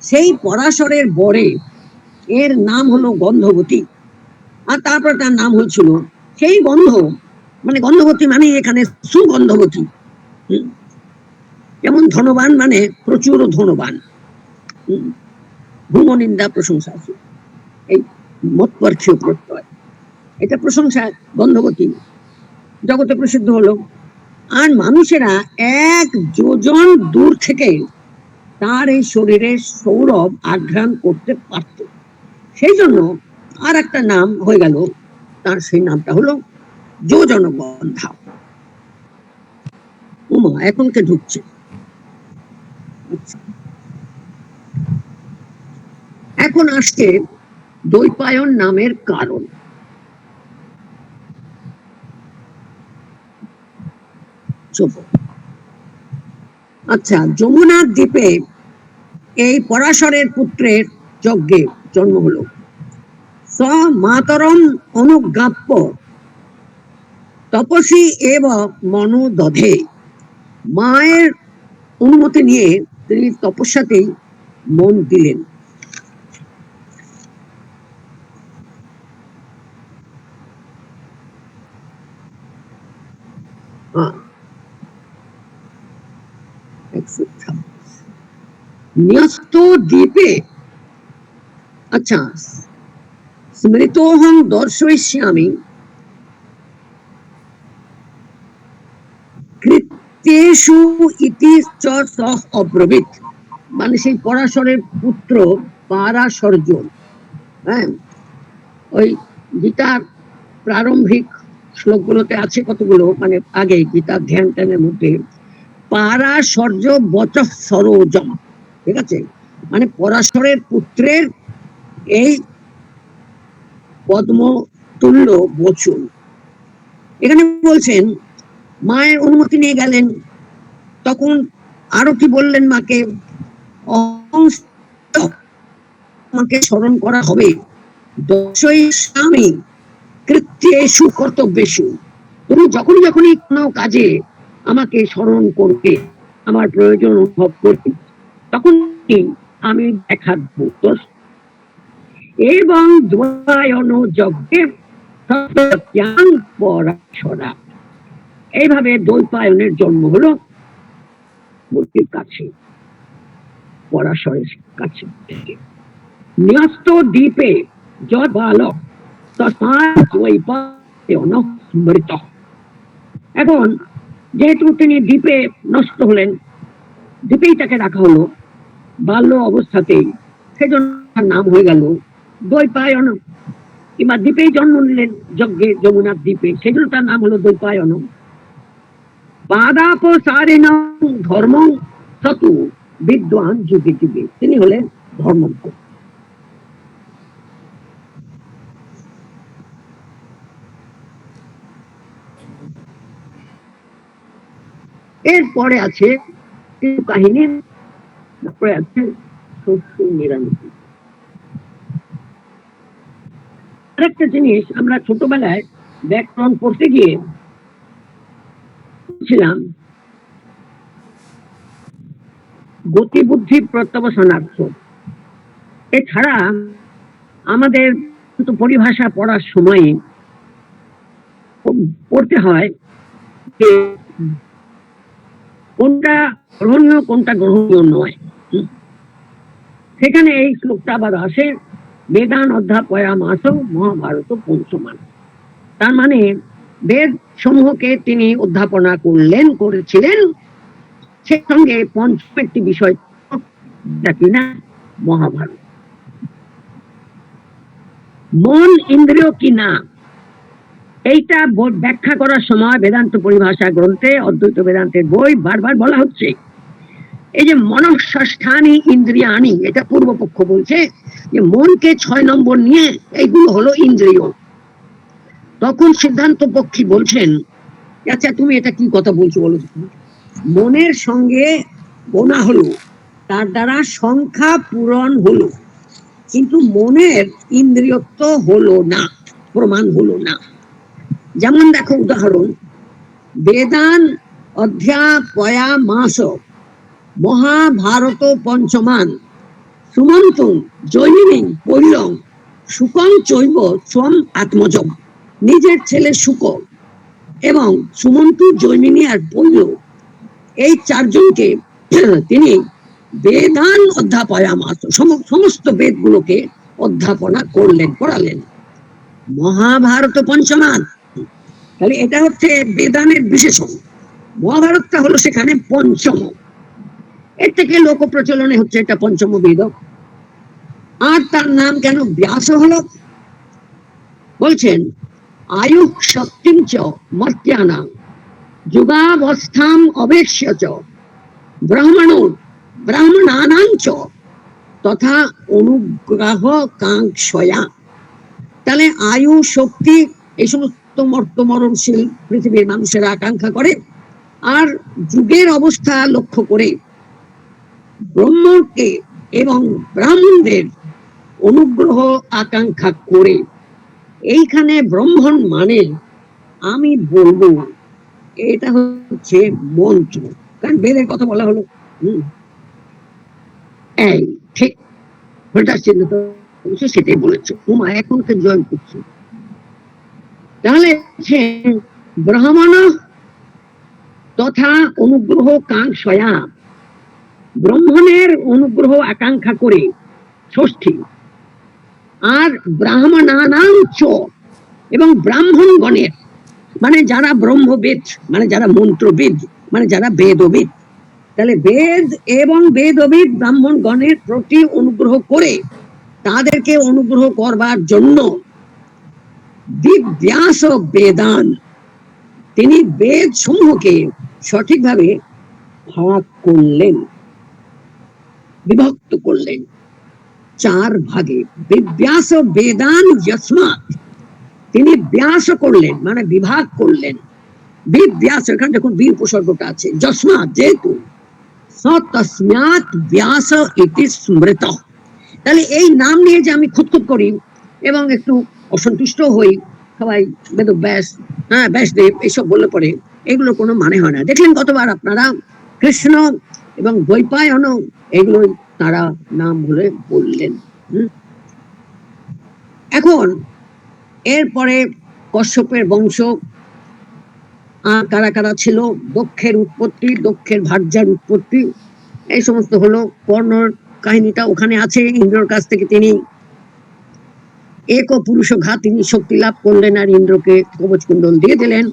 সেই পরাশরের বরে, এর নাম হলো গন্ধবতী, আর তারপর তার নাম হয়েছিল সেই গন্ধ, মানে গন্ধবতী মানে এখানে সুগন্ধবতী। যেমন ধনবান মানে প্রচুর ধনবান, ভূমনিন্দা প্রশংসা, এই মৎপর্ক্ষীয় প্রত্যয়, এটা প্রশংসা। গন্ধবতী জগতে প্রসিদ্ধ হলো। আর মানুষেরা 1 যোজন দূর থেকে তার এই শরীরের সৌরভ আঘ্রাণ করতে পারত। সেই জন্য আর একটা নাম হয়ে গেল তার, সেই নামটা হলো যোজনগন্ধা। উমা এখন কে ঢুকছে? এখন আসছে দ্বৈপায়ন নামের কারণ। আচ্ছা, যমুনার দ্বীপে এই পরাশরের পুত্রের যজ্ঞে জন্ম হলো। স মাতরম অনুজ্ঞাপ্য তপসী এব মনু দধে। মায়ের অনুমতি নিয়ে তিনি তপস্যাতেই মন দিলেন। ন্যস্ত দ্বীপে, আচ্ছা, স্মৃতোহং দর্শয়িষ্যামি কৃত্যেষু ইতি চ সহ অব্রবীত। মানে সেই পরাশরের পুত্র পারাশর্য হ্যাঁ, ওই গীতার প্রারম্ভিক শ্লোকগুলোতে আছে কতগুলো, মানে আগে গীতার ধ্যান ধ্যানের মধ্যে পারাশর্য বচ সরোজম, ঠিক আছে, মানে পরাশরের পুত্রের এই পদ্ম তুল্য বচন। এখানে বলছেন মায়ের অনুমতি নিয়ে গেলেন, তখন আরো কি বললেন মাকে, আমাকে স্মরণ করা হবে দশই স্বামী কৃত্যেষু কর্তব্যেষু, তুমি যখনই যখনই কোনো কাজে আমাকে স্মরণ করবে, আমার প্রয়োজন অনুভব করবে, তখন আমি দেখা দেব। এবং দ্বৈপায়ন যজ্ঞে পরাশরা, এইভাবে দ্বৈপায়নের জন্ম হলো মূর্তির কাছে, পরাশরের কাছে। ন্যস্ত দ্বীপে যৎ বালক দ্বৈপায়ন মৃত। এখন যেহেতু তিনি দ্বীপে নষ্ট হলেন, দ্বীপেই তাকে রাখা হলো বাল্য অবস্থাতেই, সেজন্য তার নাম হয়ে গেল দ্বৈপায়ন, কিংবা দ্বীপেই জন্ম নিলেন যজ্ঞে, যমুনার দ্বীপে, সেজন্য তার নাম হলো দ্বৈপায়ন। পাদাপসারিণ ধর্ম সতু বিদ্বান যুগে যুগে, তিনি হলেন ধর্মজ্ঞ। এরপরে আছে কাহিনী, তারপরে আছে শস্য নিরামিষ। আরেকটা জিনিস আমরা ছোটবেলায় ব্যাকরণ পড়তে গিয়ে ছিলাম, গতিবুদ্ধি প্রত্যাবসানার্থ। এছাড়া আমাদের পরিভাষা পড়ার সময় পড়তে হয় যে কোনটা গ্রহণীয় কোনটা গ্রহণীয় নয়। সেখানে এই শ্লোকটা আবার আসে, বেদান অধ্যাপয়ামাস মহাভারত পঞ্চমান। তার মানে বেদ সমূহকে তিনি অধ্যাপনা করেছিলেন, সে সঙ্গে পঞ্চম একটি বিষয় কিনা মহাভারত। মন ইন্দ্রিয় কিনা, এইটা ব্যাখ্যা করার সময় বেদান্ত পরিভাষা গ্রন্থে, অদ্বৈত বেদান্তের বই বারবার বলা হচ্ছে, এই যে মনঃষষ্ঠানি ইন্দ্রিয়ানি, এটা পূর্বপক্ষ বলছে যে মনকে 6 নম্বর নিয়ে এইগুলো হলো ইন্দ্রিয়। তখন সিদ্ধান্ত পক্ষী বলছেন, আচ্ছা তুমি এটা কি কথা বলছো বলো, মনের সঙ্গে গোনা হলো, তার দ্বারা সংখ্যা পূরণ হলো, কিন্তু মনের ইন্দ্রিয়ত্ব হলো না, প্রমাণ হলো না। যেমন দেখো উদাহরণ, বেদান অধ্যাপয়ামাস মহাভারত পঞ্চমান সুমন্ত জৈমিনী পৈলং শুকং চৈব স্বম আত্মজম, নিজের ছেলে শুক এবং সুমন্ত, জৈমিনী আর পৈল, এই 4 জনকে তিনি বেদান অধ্যাপয়ামাস, সমস্ত বেদগুলোকে অধ্যাপনা করালেন মহাভারত পঞ্চমান। তাহলে এটা হচ্ছে বেদানের বিশেষণ, মহাভারতটা হলো সেখানে পঞ্চম। এর থেকে লোক প্রচলনে হচ্ছে এটা পঞ্চম বেদ। আর তার নাম কেন ব্যাস হলো, বলছেন আয়ু শক্তিং চ মর্ত্যানাং যুগাবস্থাম অবেক্ষ্য চ ব্রাহ্মণানাং চ তথা অনুগ্রহ কাঙ্ক্ষয়া। তাহলে আয়ু, শক্তি, এই সমস্ত মর্তমরণশীল পৃথিবীর মানুষেরা আকাঙ্ক্ষা করে, আর যুগের অবস্থা লক্ষ্য করে ব্রহ্মকে এবং ব্রাহ্মণদের অনুগ্রহ আকাঙ্ক্ষা করে। এইখানে ব্রহ্মণ মানে আমি বলবো এটা হচ্ছে মন্ত্র, কারণ বেদের কথা বলা হলো। এই ঠিক সেটাই বলেছে, উমা এখনকে জয়েন করছে। তাহলে ব্রাহ্মণ তথা অনুগ্রহ কাঙ্ক্ষয়া, ব্রাহ্মণের অনুগ্রহ আকাঙ্ক্ষা করে ষষ্ঠী, আর ব্রাহ্মণানাং চ, এবং ব্রাহ্মণগণের, মানে যারা ব্রহ্মবেদ, মানে যারা মন্ত্রবিদ, মানে যারা বেদবিদ। তাহলে বেদ এবং বেদবিদ ব্রাহ্মণগণের প্রতি অনুগ্রহ করে তাদেরকে অনুগ্রহ করবার জন্য দিব্যাস বেদান, তিনি বেদ সমূহকে সঠিকভাবে ভাগ করলেন, বিভক্ত করলেন 4 ভাগে। বিব্যাস বেদান যস্মাৎ, তিনি ব্যাস করলেন মানে বিভাগ করলেন। বিব্যাস, এখানে দেখুন বি উপসর্গটা আছে, যস্মাৎ যেহেতু, তস্মাৎ ব্যাস ইতি স্মৃত। তাহলে এই নাম নিয়ে যে আমি খুঁতখুত করি এবং একটু অসন্তুষ্ট হই, সবাই বেদ ব্যাস, হ্যাঁ ব্যাসদেব এইসব বললে পরে এগুলো কোনো মানে হয় না। দেখলেন কতবার আপনারা কৃষ্ণ এবং দ্বৈপায়ন এগুলোই তারা নাম বলে বললেন। এখন এরপরে কশ্যপের বংশ কারা কারা ছিল, দক্ষের উৎপত্তি, দক্ষের ভার্যার উৎপত্তি, এই সমস্ত হলো। কর্ণর কাহিনীটা ওখানে আছে, ইন্দ্রর কাছ থেকে তিনি এক পুরুষ ঘাত, তিনি শক্তি লাভ করলেন আর ইন্দ্রকে কবচ কুণ্ডল দিয়ে দিলেন।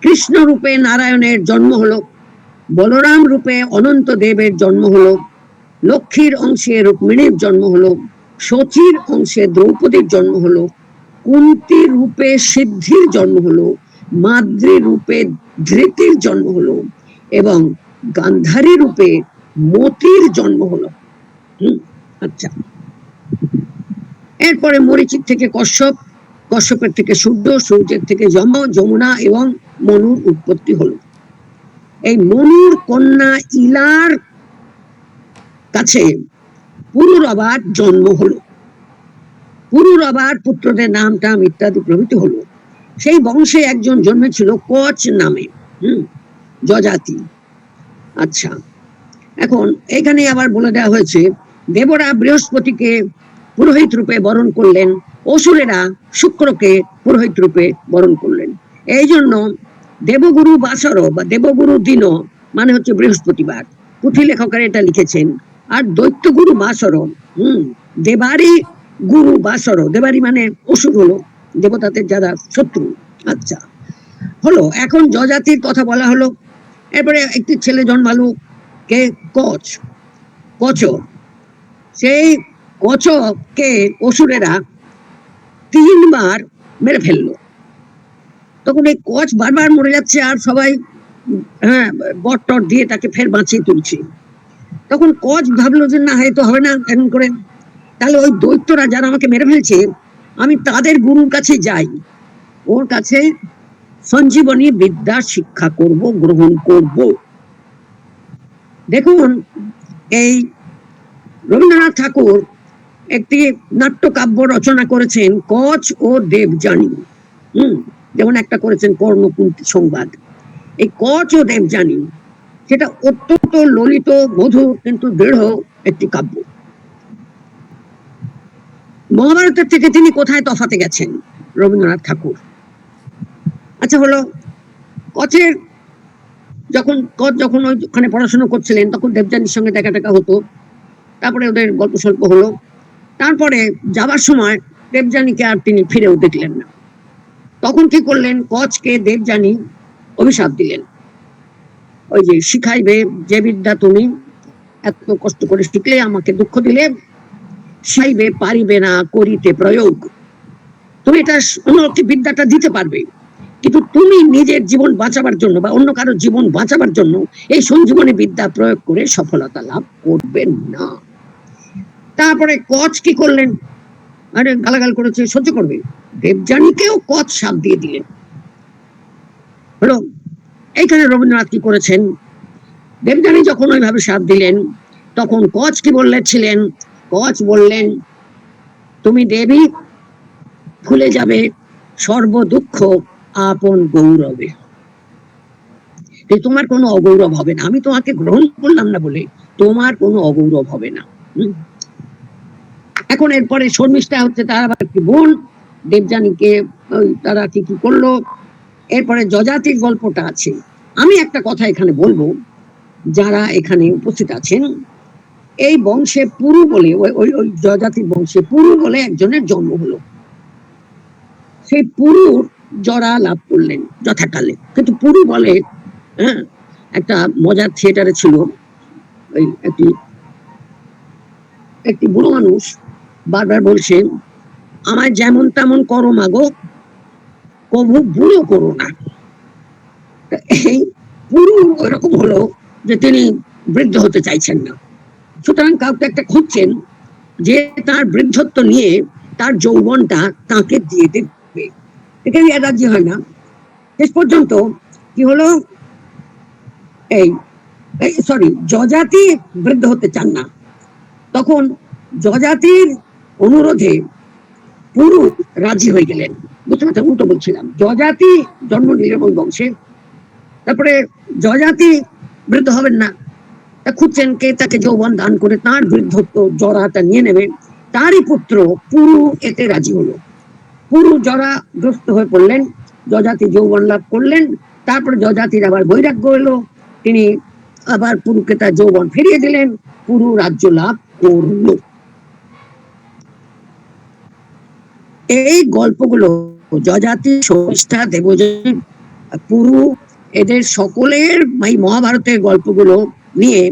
কৃষ্ণ রূপে নারায়ণের জন্ম হলো, বলরাম রূপে অনন্ত দেবের জন্ম হলো, লক্ষ্মীর অংশে রুক্মিণীর জন্ম হলো, শচীর অংশে দ্রৌপদীর জন্ম হলো, কুন্তী রূপে সিদ্ধির জন্ম হলো, মাদ্রী রূপে ধৃতির জন্ম হলো এবং গান্ধারী রূপে মতির জন্ম হলো। আচ্ছা, এরপরে মরীচির থেকে কশ্যপ, কশ্যপের থেকে সূর্য, সূর্যের থেকে যম, যমুনা এবং মনুর উৎপত্তি হলো। এই মনুর কন্যা ইলার কাছে পুরুরবার জন্ম হলো, পুরুরবার পুত্রদের নাম টাম ইত্যাদি প্রভৃতি হলো। সেই বংশে একজন জন্মেছিল কচ নামে, যজাতি। আচ্ছা, এখন এখানে আবার বলে দেওয়া হয়েছে দেবরা বৃহস্পতিকে পুরোহিত রূপে বরণ করলেন, অসুরেরা শুক্রকে পুরোহিত রূপে বরণ করলেন। এই জন্য দেবগুরু বাসর বা দেবগুরু দিন মানে হচ্ছে বৃহস্পতিবার, পুঁথি লেখকেরা এটা লিখেছেন। আর দৈত্যগুরু বাসর, দেবারি গুরু বাসর, দেবারি মানে অসুর হলো, দেবতাদের যারা শত্রু। আচ্ছা হলো, এখন যজাতির কথা বলা হলো। এরপরে একটি ছেলে জন্মালো, কে কচ, কচ। সেই কচকে অসুরেরা 3 বার মেরে ফেললো। তখন এই কচ বারবার মরে যাচ্ছে আর সবাই বট টট দিয়ে তাকে ফের বাঁচিয়ে তুলছে। তখন কচ ভাবলো যে না, হয়তো হবে না এমন করে, তাহলে ওই দৈত্যরা যারা আমাকে মেরে ফেলছে আমি তাদের গুরুর কাছে যাই, ওর কাছে সঞ্জীবনী বিদ্যা শিক্ষা করব, গ্রহণ করব। দেখুন এই রবীন্দ্রনাথ ঠাকুর একটি নাট্যকাব্য রচনা করেছেন কচ ও দেবযানী, যেমন একটা করেছেন কর্ণকুন্তী সংবাদ। এই কচ ও দেবযানী সেটা অত্যন্ত ললিত মধুর কিন্তু দৃঢ় একটি কাব্য। মহাভারতের থেকে তিনি কোথায় তফাতে গেছেন রবীন্দ্রনাথ ঠাকুর? আচ্ছা হলো, কচের যখন ওখানে পড়াশোনা করছিলেন তখন দেবযানীর সঙ্গে দেখা টাকা হতো, তারপরে ওদের গল্প স্বল্প হলো। তারপরে যাবার সময় দেবযানীকে আর তিনি ফিরেও দেখলেন না। তখন কি করলেন, কচকে দেবযানী অভিশাপ দিলেন, ওই যে শিখাইবে যে বিদ্যা তুমি এত কষ্ট করে শিখলে, আমাকে দুঃখ দিলে, শিখাইবে পারিবে না করিতে প্রয়োগ। তুমি এটা অন্যকে বিদ্যাটা দিতে পারবে, কিন্তু তুমি নিজের জীবন বাঁচাবার জন্য বা অন্য কারো জীবন বাঁচাবার জন্য এই সঞ্জীবনী বিদ্যা প্রয়োগ করে সফলতা লাভ করবেন না। তারপরে কচ কি করলেন, আরে গালাগাল করেছে, সহ্য করবে, দেবযানীকেও কচ শাপ দিয়ে দিলেন। হলো, এইখানে রবীন্দ্রনাথ কি করেছেন, দেবযানী যখন ওইভাবে শাপ দিলেন তখন কচ কি বললেছিলেন, কচ বললেন তুমি দেবী, ভুলে যাবে সর্ব দুঃখ আপন গৌরবে, তোমার কোনো অগৌরব হবে না, আমি তোমাকে গ্রহণ করলাম না বলে তোমার কোনো অগৌরব হবে না। এখন এরপরে শর্মিষ্ঠা হচ্ছে তার আবার কি বোন, দেবযানীকে তারা কি কি করলো। এরপরে যজাতির গল্পটা আছে। আমি একটা কথা এখানে বলবো, যারা এখানে উপস্থিত আছেন, এই বংশে পুরু বলে ওই যজাতির বংশে পুরু বলে একজনের জন্ম হলো। সেই পুরুর জরা লাভ করলেন যথাকালে, কিন্তু পুরু বলে একটা মজার থিয়েটারে ছিল, ওই একটি বুড়ো মানুষ বারবার বলছে আমায় যেমন তেমন করো মাগো, কবু বুড়ো করো না। এই পুরো ওরকম হলো যে তিনি বৃদ্ধ হতে চাইছেন না, সুতরাং কাউকে একটা খুঁজছেন যে তার বৃদ্ধত্ব নিয়ে তার যৌবনটা তাকে দিয়ে দেবে। এখানে রাজি হয় না। শেষ পর্যন্ত কি হলো, এই সরি যজাতি বৃদ্ধ হতে চান না, তখন যজাতির অনুরোধে পুরু রাজি হয়ে গেলেন। বুঝতে পারছেন, উল্টো বলছিলাম, যজাতি জন্ম নিলেন ওই বংশে, তারপরে যজাতি বৃদ্ধ হবেন না, তা খুঁজছেন কে তাকে যৌবন দান করে তার বৃদ্ধত্ব জরাটা নিয়ে নেবে। তারই পুত্র পুরু এতে রাজি হলো। পুরু জরাগ্রস্ত হয়ে পড়লেন, যজাতি যৌবন লাভ করলেন, তারপরে যজাতির আবার বৈরাগ্য এলো, তিনি আবার পুরুকে তার যৌবন ফিরিয়ে দিলেন, পুরু রাজ্য লাভ করল। এই গল্পগুলো যজাতি, শর্মিষ্ঠা, দেবযানী, পুরু, এদের সকলের এই মহাভারতের গল্পগুলো নিয়ে,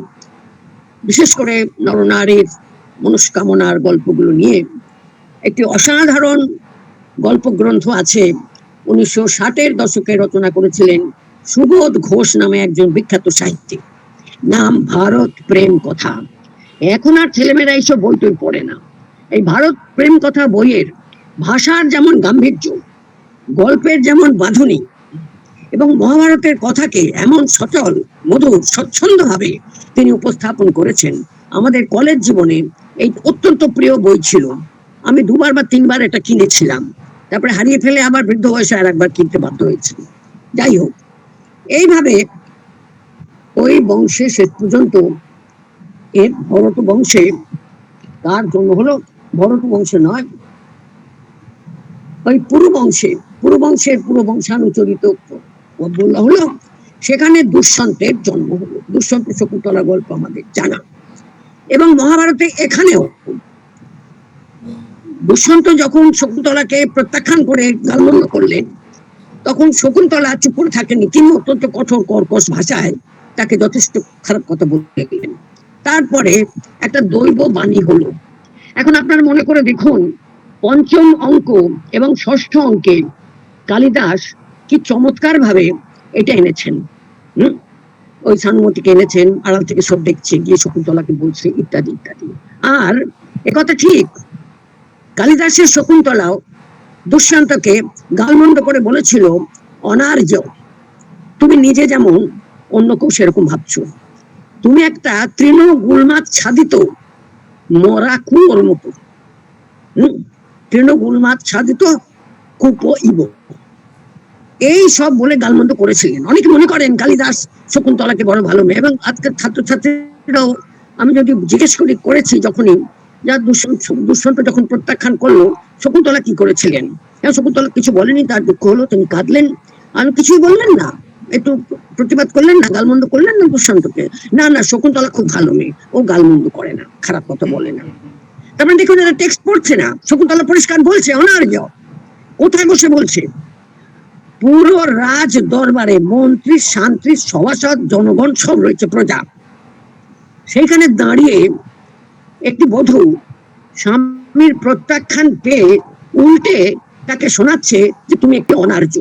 বিশেষ করে নরনারীর মনস্কামনার গল্পগুলো নিয়ে একটি অসাধারণ গল্প গ্রন্থ আছে। 1960-এর দশকে রচনা করেছিলেন সুবোধ ঘোষ নামে একজন বিখ্যাত সাহিত্যিক, নাম ভারত প্রেম কথা। এখন আর ছেলেমেয়েরা এইসব বই টই পড়ে না। এই ভারত প্রেম কথা বইয়ের ভাষার যেমন গাম্ভীর্য, গল্পের যেমন বাঁধুনি, এবং মহাভারতের কথাকে এমন সচল মধুর স্বচ্ছন্দ ভাবে তিনি উপস্থাপন করেছেন, আমাদের কলেজ জীবনে এই অত্যন্ত প্রিয় বই ছিল। আমি 2বার বা 3বার এটা কিনেছিলাম, তারপরে হারিয়ে ফেলে আবার বৃদ্ধ বয়সে আর একবার কিনতে বাধ্য হয়েছি। যাই হোক, এইভাবে ওই বংশে শেষ পর্যন্ত এর ভরত বংশে তার জন্ম হলো, ভরত বংশে নয়, ওই পুরু বংশের পুরো বংশানুচরিত বলা হলো, সেখানে দুষ্যন্তের জন্ম হলো। দুষ্যন্ত শকুন্তলা গল্প আমাদের জানা, এবং মহাভারতে এখানেও দুষ্যন্ত যখন শকুন্তলাকে প্রত্যাখ্যান করে গালমন্দ করলেন, তখন শকুন্তলা চুপ করে থাকেনি, তিনি অত্যন্ত কঠোর কর্কশ ভাষায় তাকে যথেষ্ট খারাপ কথা বলে গেলেন। তারপরে একটা দৈব বাণী হলো। এখন আপনারা মনে করে দেখুন, পঞ্চম অঙ্ক এবং ষষ্ঠ অঙ্কে কালিদাস কি চমৎকার ভাবে এটা এনেছেন। ওই সানুমতিকে এনেছেন, আড়াল থেকে সব দেখছে, গিয়ে শকুন্তলাকে বলছে, ইত্যাদি ইত্যাদি। আর একথা ঠিক, কালিদাসের শকুন্তলাও দুষ্যন্তকে গালমন্দ করে বলেছিল, অনার্য, তুমি নিজে যেমন অন্য কেউ সেরকম ভাবছো, তুমি একটা তৃণগুলমাচ্ছাদিত মরা কুয়োর মতো, তৃণগুলমাচ্ছাদিত কূপ ইব, এই সব বলে গালমন্দ করেছিলেন। অনেকে মনে করেন কালিদাস শকুন্তলাকে বড় ভালো মেয়ে, এবং আজকের ছাত্রছাত্রীরাও, আমি যদি জিজ্ঞেস করেছি যখনই, যা দুষ্যন্ত যখন প্রত্যাখ্যান করলো, শকুন্তলা কি করেছিলেন, শকুন্তলা কিছু বলেনি, তার দুঃখ হলো, তিনি কাঁদলেন, আর কিছুই বললেন না, একটু প্রতিবাদ করলেন না, গালমন্দ করলেন না দুষ্যন্তকে, না না শকুন্তলা খুব ভালো মেয়ে, ও গালমন্দ করে না, খারাপ কথা বলে না। তারপরে দেখুন, এরা টেক্সট পড়ছে না, শকুন্তলা পরিষ্কার বলছে অনার্য। কোথায় বসে বলছে? পুরো রাজ দরবারে মন্ত্রী, শান্তি, সভাসদ, জনগণ সব রয়েছে, প্রজা, সেইখানে দাঁড়িয়ে একটি বধূ স্বামীর প্রত্যাখ্যান পেয়ে উল্টে তাকে শোনাচ্ছে যে তুমি একটি অনার্য।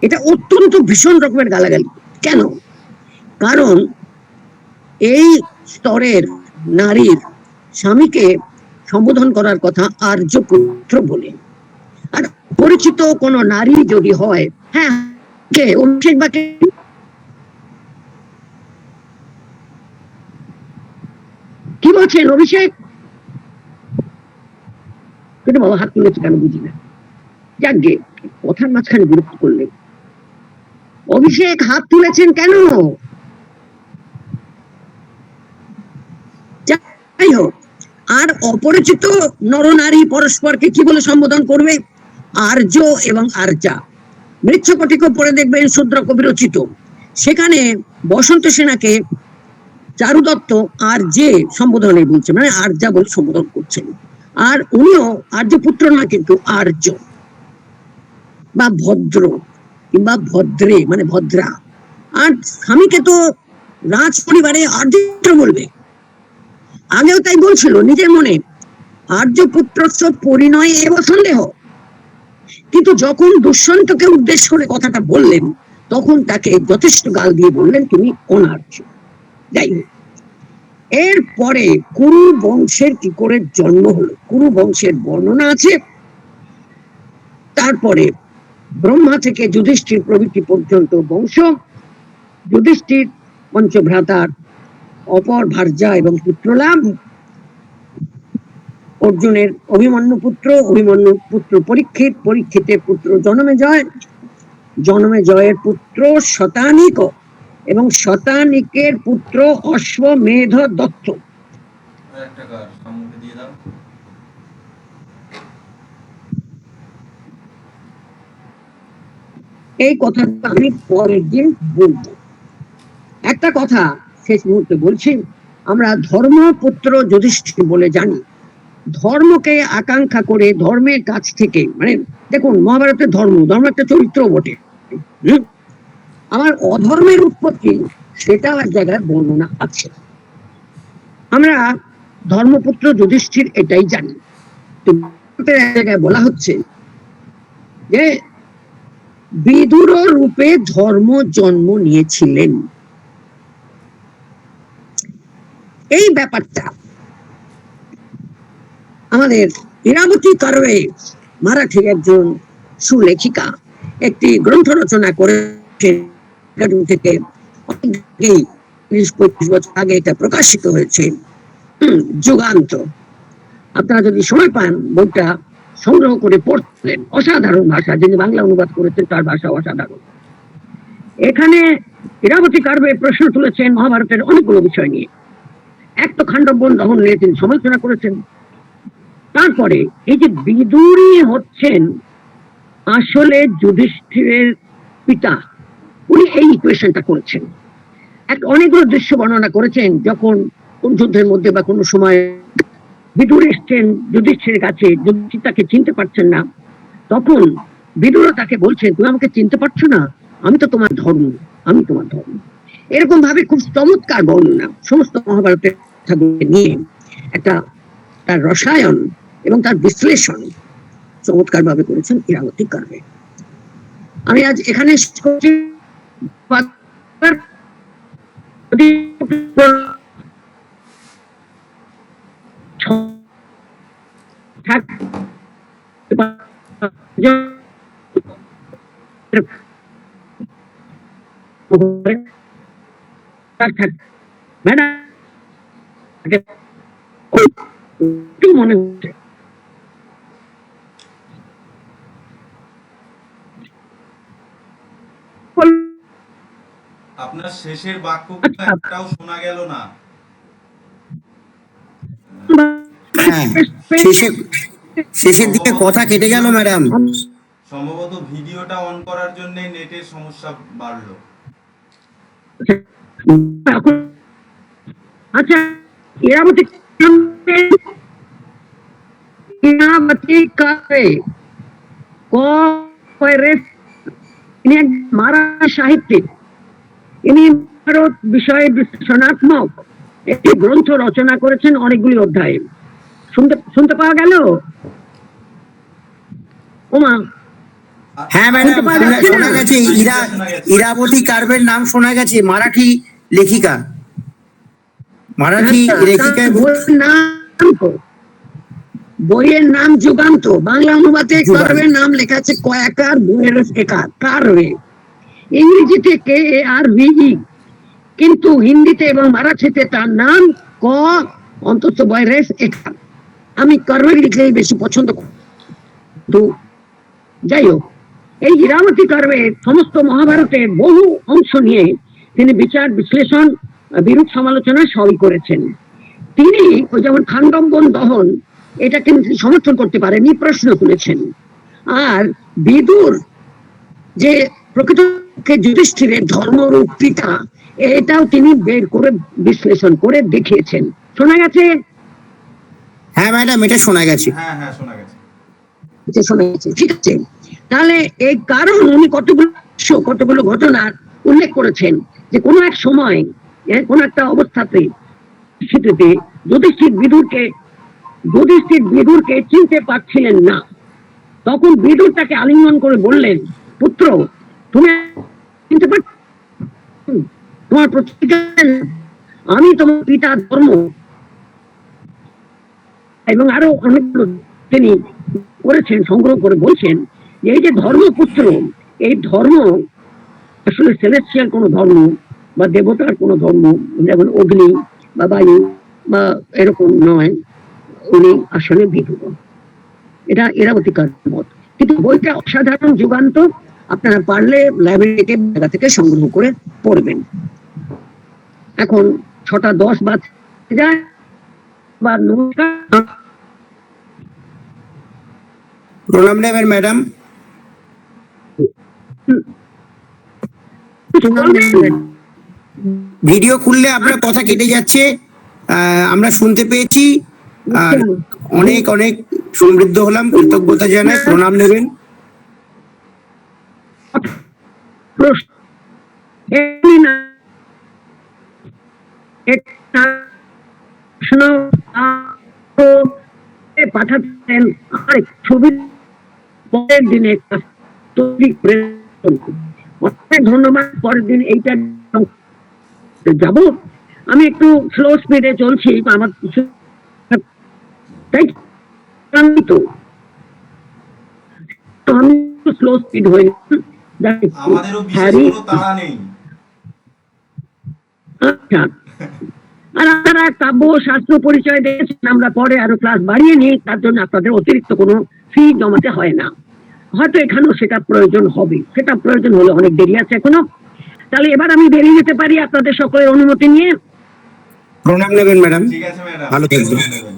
এটা অত্যন্ত ভীষণ রকমের গালাগালি। কেন? কারণ এই স্তরের নারীর স্বামীকে সম্বোধন করার কথা আর্য পুত্র বলে। আর পরিচিত কোন নারী যদি হয়, হ্যাঁ, কে অভিষেক বা কে, কি বলছেন অভিষেক? কিন্তু বাবা হাত তুলেছে কেন বুঝি না, যাকে কথার মাঝখানে বিরক্ত করলে। অভিষেক হাত তুলেছেন কেন? যাই হোক, আর অপরিচিত নরনারী পরস্পরকে কি বলে সম্বোধন করবে? আর্য এবং আর্যা। মৃচ্ছকটিক পড়ে দেখবেন শূদ্র কবি রচিত, সেখানে বসন্ত সেনাকে চারু দত্ত আর যে সম্বোধনে বলছে, মানে আর্যা বলে সম্বোধন করছেন, আর উনিও আর্য পুত্র না, কিন্তু আর্য বা ভদ্র কিংবা ভদ্রে মানে ভদ্রা। আর স্বামীকে তো রাজ পরিবারে আর্য বলবে, আগেও তাই বলছিল নিজের মনে, আর্যপুত্রস্য পরিণয় এব সন্দেহ। কিন্তু যখন দুষ্যন্তকে উদ্দেশ্য করে কথাটা বললেন, তখন তাকে যথেষ্ট গাল দিয়ে বললেন তুমি অনার্য। যাই হোক, এরপরে কুরু বংশের কি করে জন্ম হলো, কুরু বংশের বর্ণনা আছে। তারপরে ব্রহ্মা থেকে যুধিষ্ঠির প্রভৃতি পর্যন্ত বংশ, যুধিষ্ঠির পঞ্চভ্রাতার অপর ভার্যা এবং পুত্র লাভ, অর্জুনের অভিমন্যু পুত্র, অভিমন্যু পুত্র পরীক্ষিত, পরীক্ষিতের পুত্র জনমেজয়, জনমেজয়ের পুত্র শতানিক এবং শতানিকের পুত্র অশ্বমেধ দত্ত। এই কথাটা আমি পরের দিন বলবো। একটা কথা শেষ মুহূর্তে বলছি, আমরা ধর্মপুত্র যুধিষ্ঠির বলে জানি, ধর্মকে আকাঙ্ক্ষা করে ধর্মের কাছ থেকে, মানে দেখুন মহাভারতের ধর্ম একটা চরিত্র বটে। আমার অধর্মের উৎপত্তি সেটা এক জায়গায় বর্ণনা আছে। আমরা ধর্মপুত্র যুধিষ্ঠির এটাই জানি। তো এক জায়গায় বলা হচ্ছে যে বিদুর রূপে ধর্ম জন্ম নিয়েছিলেন। এই ব্যাপারটা আমাদের ইরাবতী কার্ভে মারাঠি একজন সুলেখিকা একটি গ্রন্থ রচনা করেছেন, থেকে 30-35 বছর আগে এটা প্রকাশিত হয়েছে, যুগান্ত। আপনারা যদি সময় পান বইটা সংগ্রহ করে পড়তেন। অসাধারণ ভাষা, যিনি বাংলা অনুবাদ করেছেন তার ভাষা অসাধারণ। এখানে ইরাবতী কার্ভে প্রশ্ন তুলেছেন মহাভারতের অনেকগুলো বিষয় নিয়ে। এক তো খান্ডবন দহন নিয়ে তিনি সমালোচনা করেছেন। তারপরে এই যে বিদুরই হচ্ছেন আসলে যুধিষ্ঠিরের পিতা, উনি এই ইকুয়েশনটা করেছেন। অনেকগুলো দৃশ্য বর্ণনা করেছেন, যখন কোন যুদ্ধের মধ্যে বা কোনো সময় বিদুর এসছেন যুধিষ্ঠিরের কাছে, যুধিষ্ঠির তাকে চিনতে পারছেন না, তখন বিদুর তাকে বলছেন তুমি আমাকে চিনতে পারছো না, আমি তো তোমার ধর্ম, আমি তোমার ধর্ম। এরকম ভাবে খুব চমৎকার বর্ণনা সমস্ত মহাভারতের নিয়ে একটা তার রসায়ন এবং তার বিশ্লেষণ চমৎকার ভাবে করেছেন ইরাবতী কার্ভে। আমি আজ এখানে মনে হচ্ছে আপনার শেষের বাক্য একটাও শোনা গেল না। শেষের দিকে কথা কেটে গেল ম্যাডাম। সম্ভবত ভিডিওটা অন করার জন্য নেটের সমস্যা বাড়লো। আচ্ছা, ইরাবতী কার্ভে মারাঠি সাহিত্যিক, ইনি ভারত বিষয়ে বিশ্লেষণাত্মক একটি গ্রন্থ রচনা করেছেন অনেকগুলি অধ্যায়ে। শুনতে পাওয়া গেল? ওমা, হ্যাঁ ম্যাডাম, শোনা গেছে। ইরাবতী কার্ভের নাম শোনা গেছে, মারাঠি লেখিকা, মারাঠি লেখিকায়। বইয়ের নাম যুগান্ত, বাংলা অনুবাদে কার্ভের নাম লেখা আছে কয়াকার বইয়ের একার কার্ভে, ইংরেজিতে KARVE, কিন্তু হিন্দিতে এবং মারাঠিতে তার নাম ক অন্তত বয়রেস একার। আমি কার্ভে লিখলেই বেশি পছন্দ করি। তো যাই হোক, এই ইরাবতী কার্ভের সমস্ত মহাভারতের বহু অংশ নিয়ে তিনি বিচার বিশ্লেষণ বিরূপ সমালোচনা সবই করেছেন। তিনি ওই যেমন খান্ডবন দহন, এটা কিন্তু সমর্থন করতে পারেনি, প্রশ্ন তুলেছেন। আর বিদুর যে প্রকৃত যুধিষ্ঠিরের ধর্মরূপ পিতা, এটাও তিনি বের করে বিশ্লেষণ করে দেখিয়েছেন। শোনা গেছে? হ্যাঁ ম্যাডাম, এটা শোনা গেছে। হ্যাঁ হ্যাঁ, শোনা গেছে। শোনা গেছে, ঠিক আছে। তাহলে এই কারণ উনি কতগুলো ঘটনার উল্লেখ করেছেন, যে কোনো এক সময় কোন একটা অবস্থাতে যুধিষ্ঠির বিদুরকে যুধিষ্ঠির বিদুরকে চিনতে পারছিলেন না। তখন বিদুর তাকে আলিঙ্গন করে বললেন, পুত্র তুমি চিনতে পারছ, তোমার প্রতিজ্ঞা আমি তোমার পিতা ধর্ম, এবং আরো অনেকগুলো তিনি করেছেন, সংগ্রহ করে বলছেন যে এই যে ধর্মপুত্র, এই ধর্ম আসলে সেলেস্টিয়াল কোনো ধর্ম বা দেবতার কোনো ধর্ম, যেমন অগ্নি বা বায়ু বা এরকম নয়, উনি আসলে বিদুর। এটা এরাবতীকার মত, কিন্তু বইটা অসাধারণ যুগান্ত, আপনারা পারলে লাইব্রেরি জায়গা থেকে সংগ্রহ করে পড়বেন। এখন 6:10 বাজতে যায়, বা নমস্কার, প্রণাম নেবেন ম্যাডাম। ভিডিও খুললে আপনার কথা কেটে যাচ্ছে, আমরা শুনতে পেয়েছি, আর অনেক অনেক সমৃদ্ধ হলাম, কৃতজ্ঞতা জানাই, প্রণাম নেবেন। পাঠাতেন ছবি পরের দিনে তৈরি করে। অনেক ধন্যবাদ। পরের দিন এইটা যাব। আমি একটু স্লো স্পিডে চলছি, আমার তাই তো আমি স্লো স্পিড হয়ে আমাদেরও বিশেষ কোনো তাড়া নেই। আচ্ছা, আর আপনারা কাব্য শাস্ত্র পরিচয় দিয়েছেন, আমরা পরে আরো ক্লাস বাড়িয়ে নিই, তার জন্য আপনাদের অতিরিক্ত কোনো ফি জমাতে হয় না। হয়তো এখানেও সেটা প্রয়োজন হবে, সেটা প্রয়োজন হলে অনেক দেরি আছে এখনো। তাহলে এবার আমি বেরিয়ে যেতে পারি আপনাদের সকলের অনুমতি নিয়ে। প্রণাম নেবেন ম্যাডাম, ঠিক আছে ম্যাডাম, ভালো থাকবেন। নেবেন।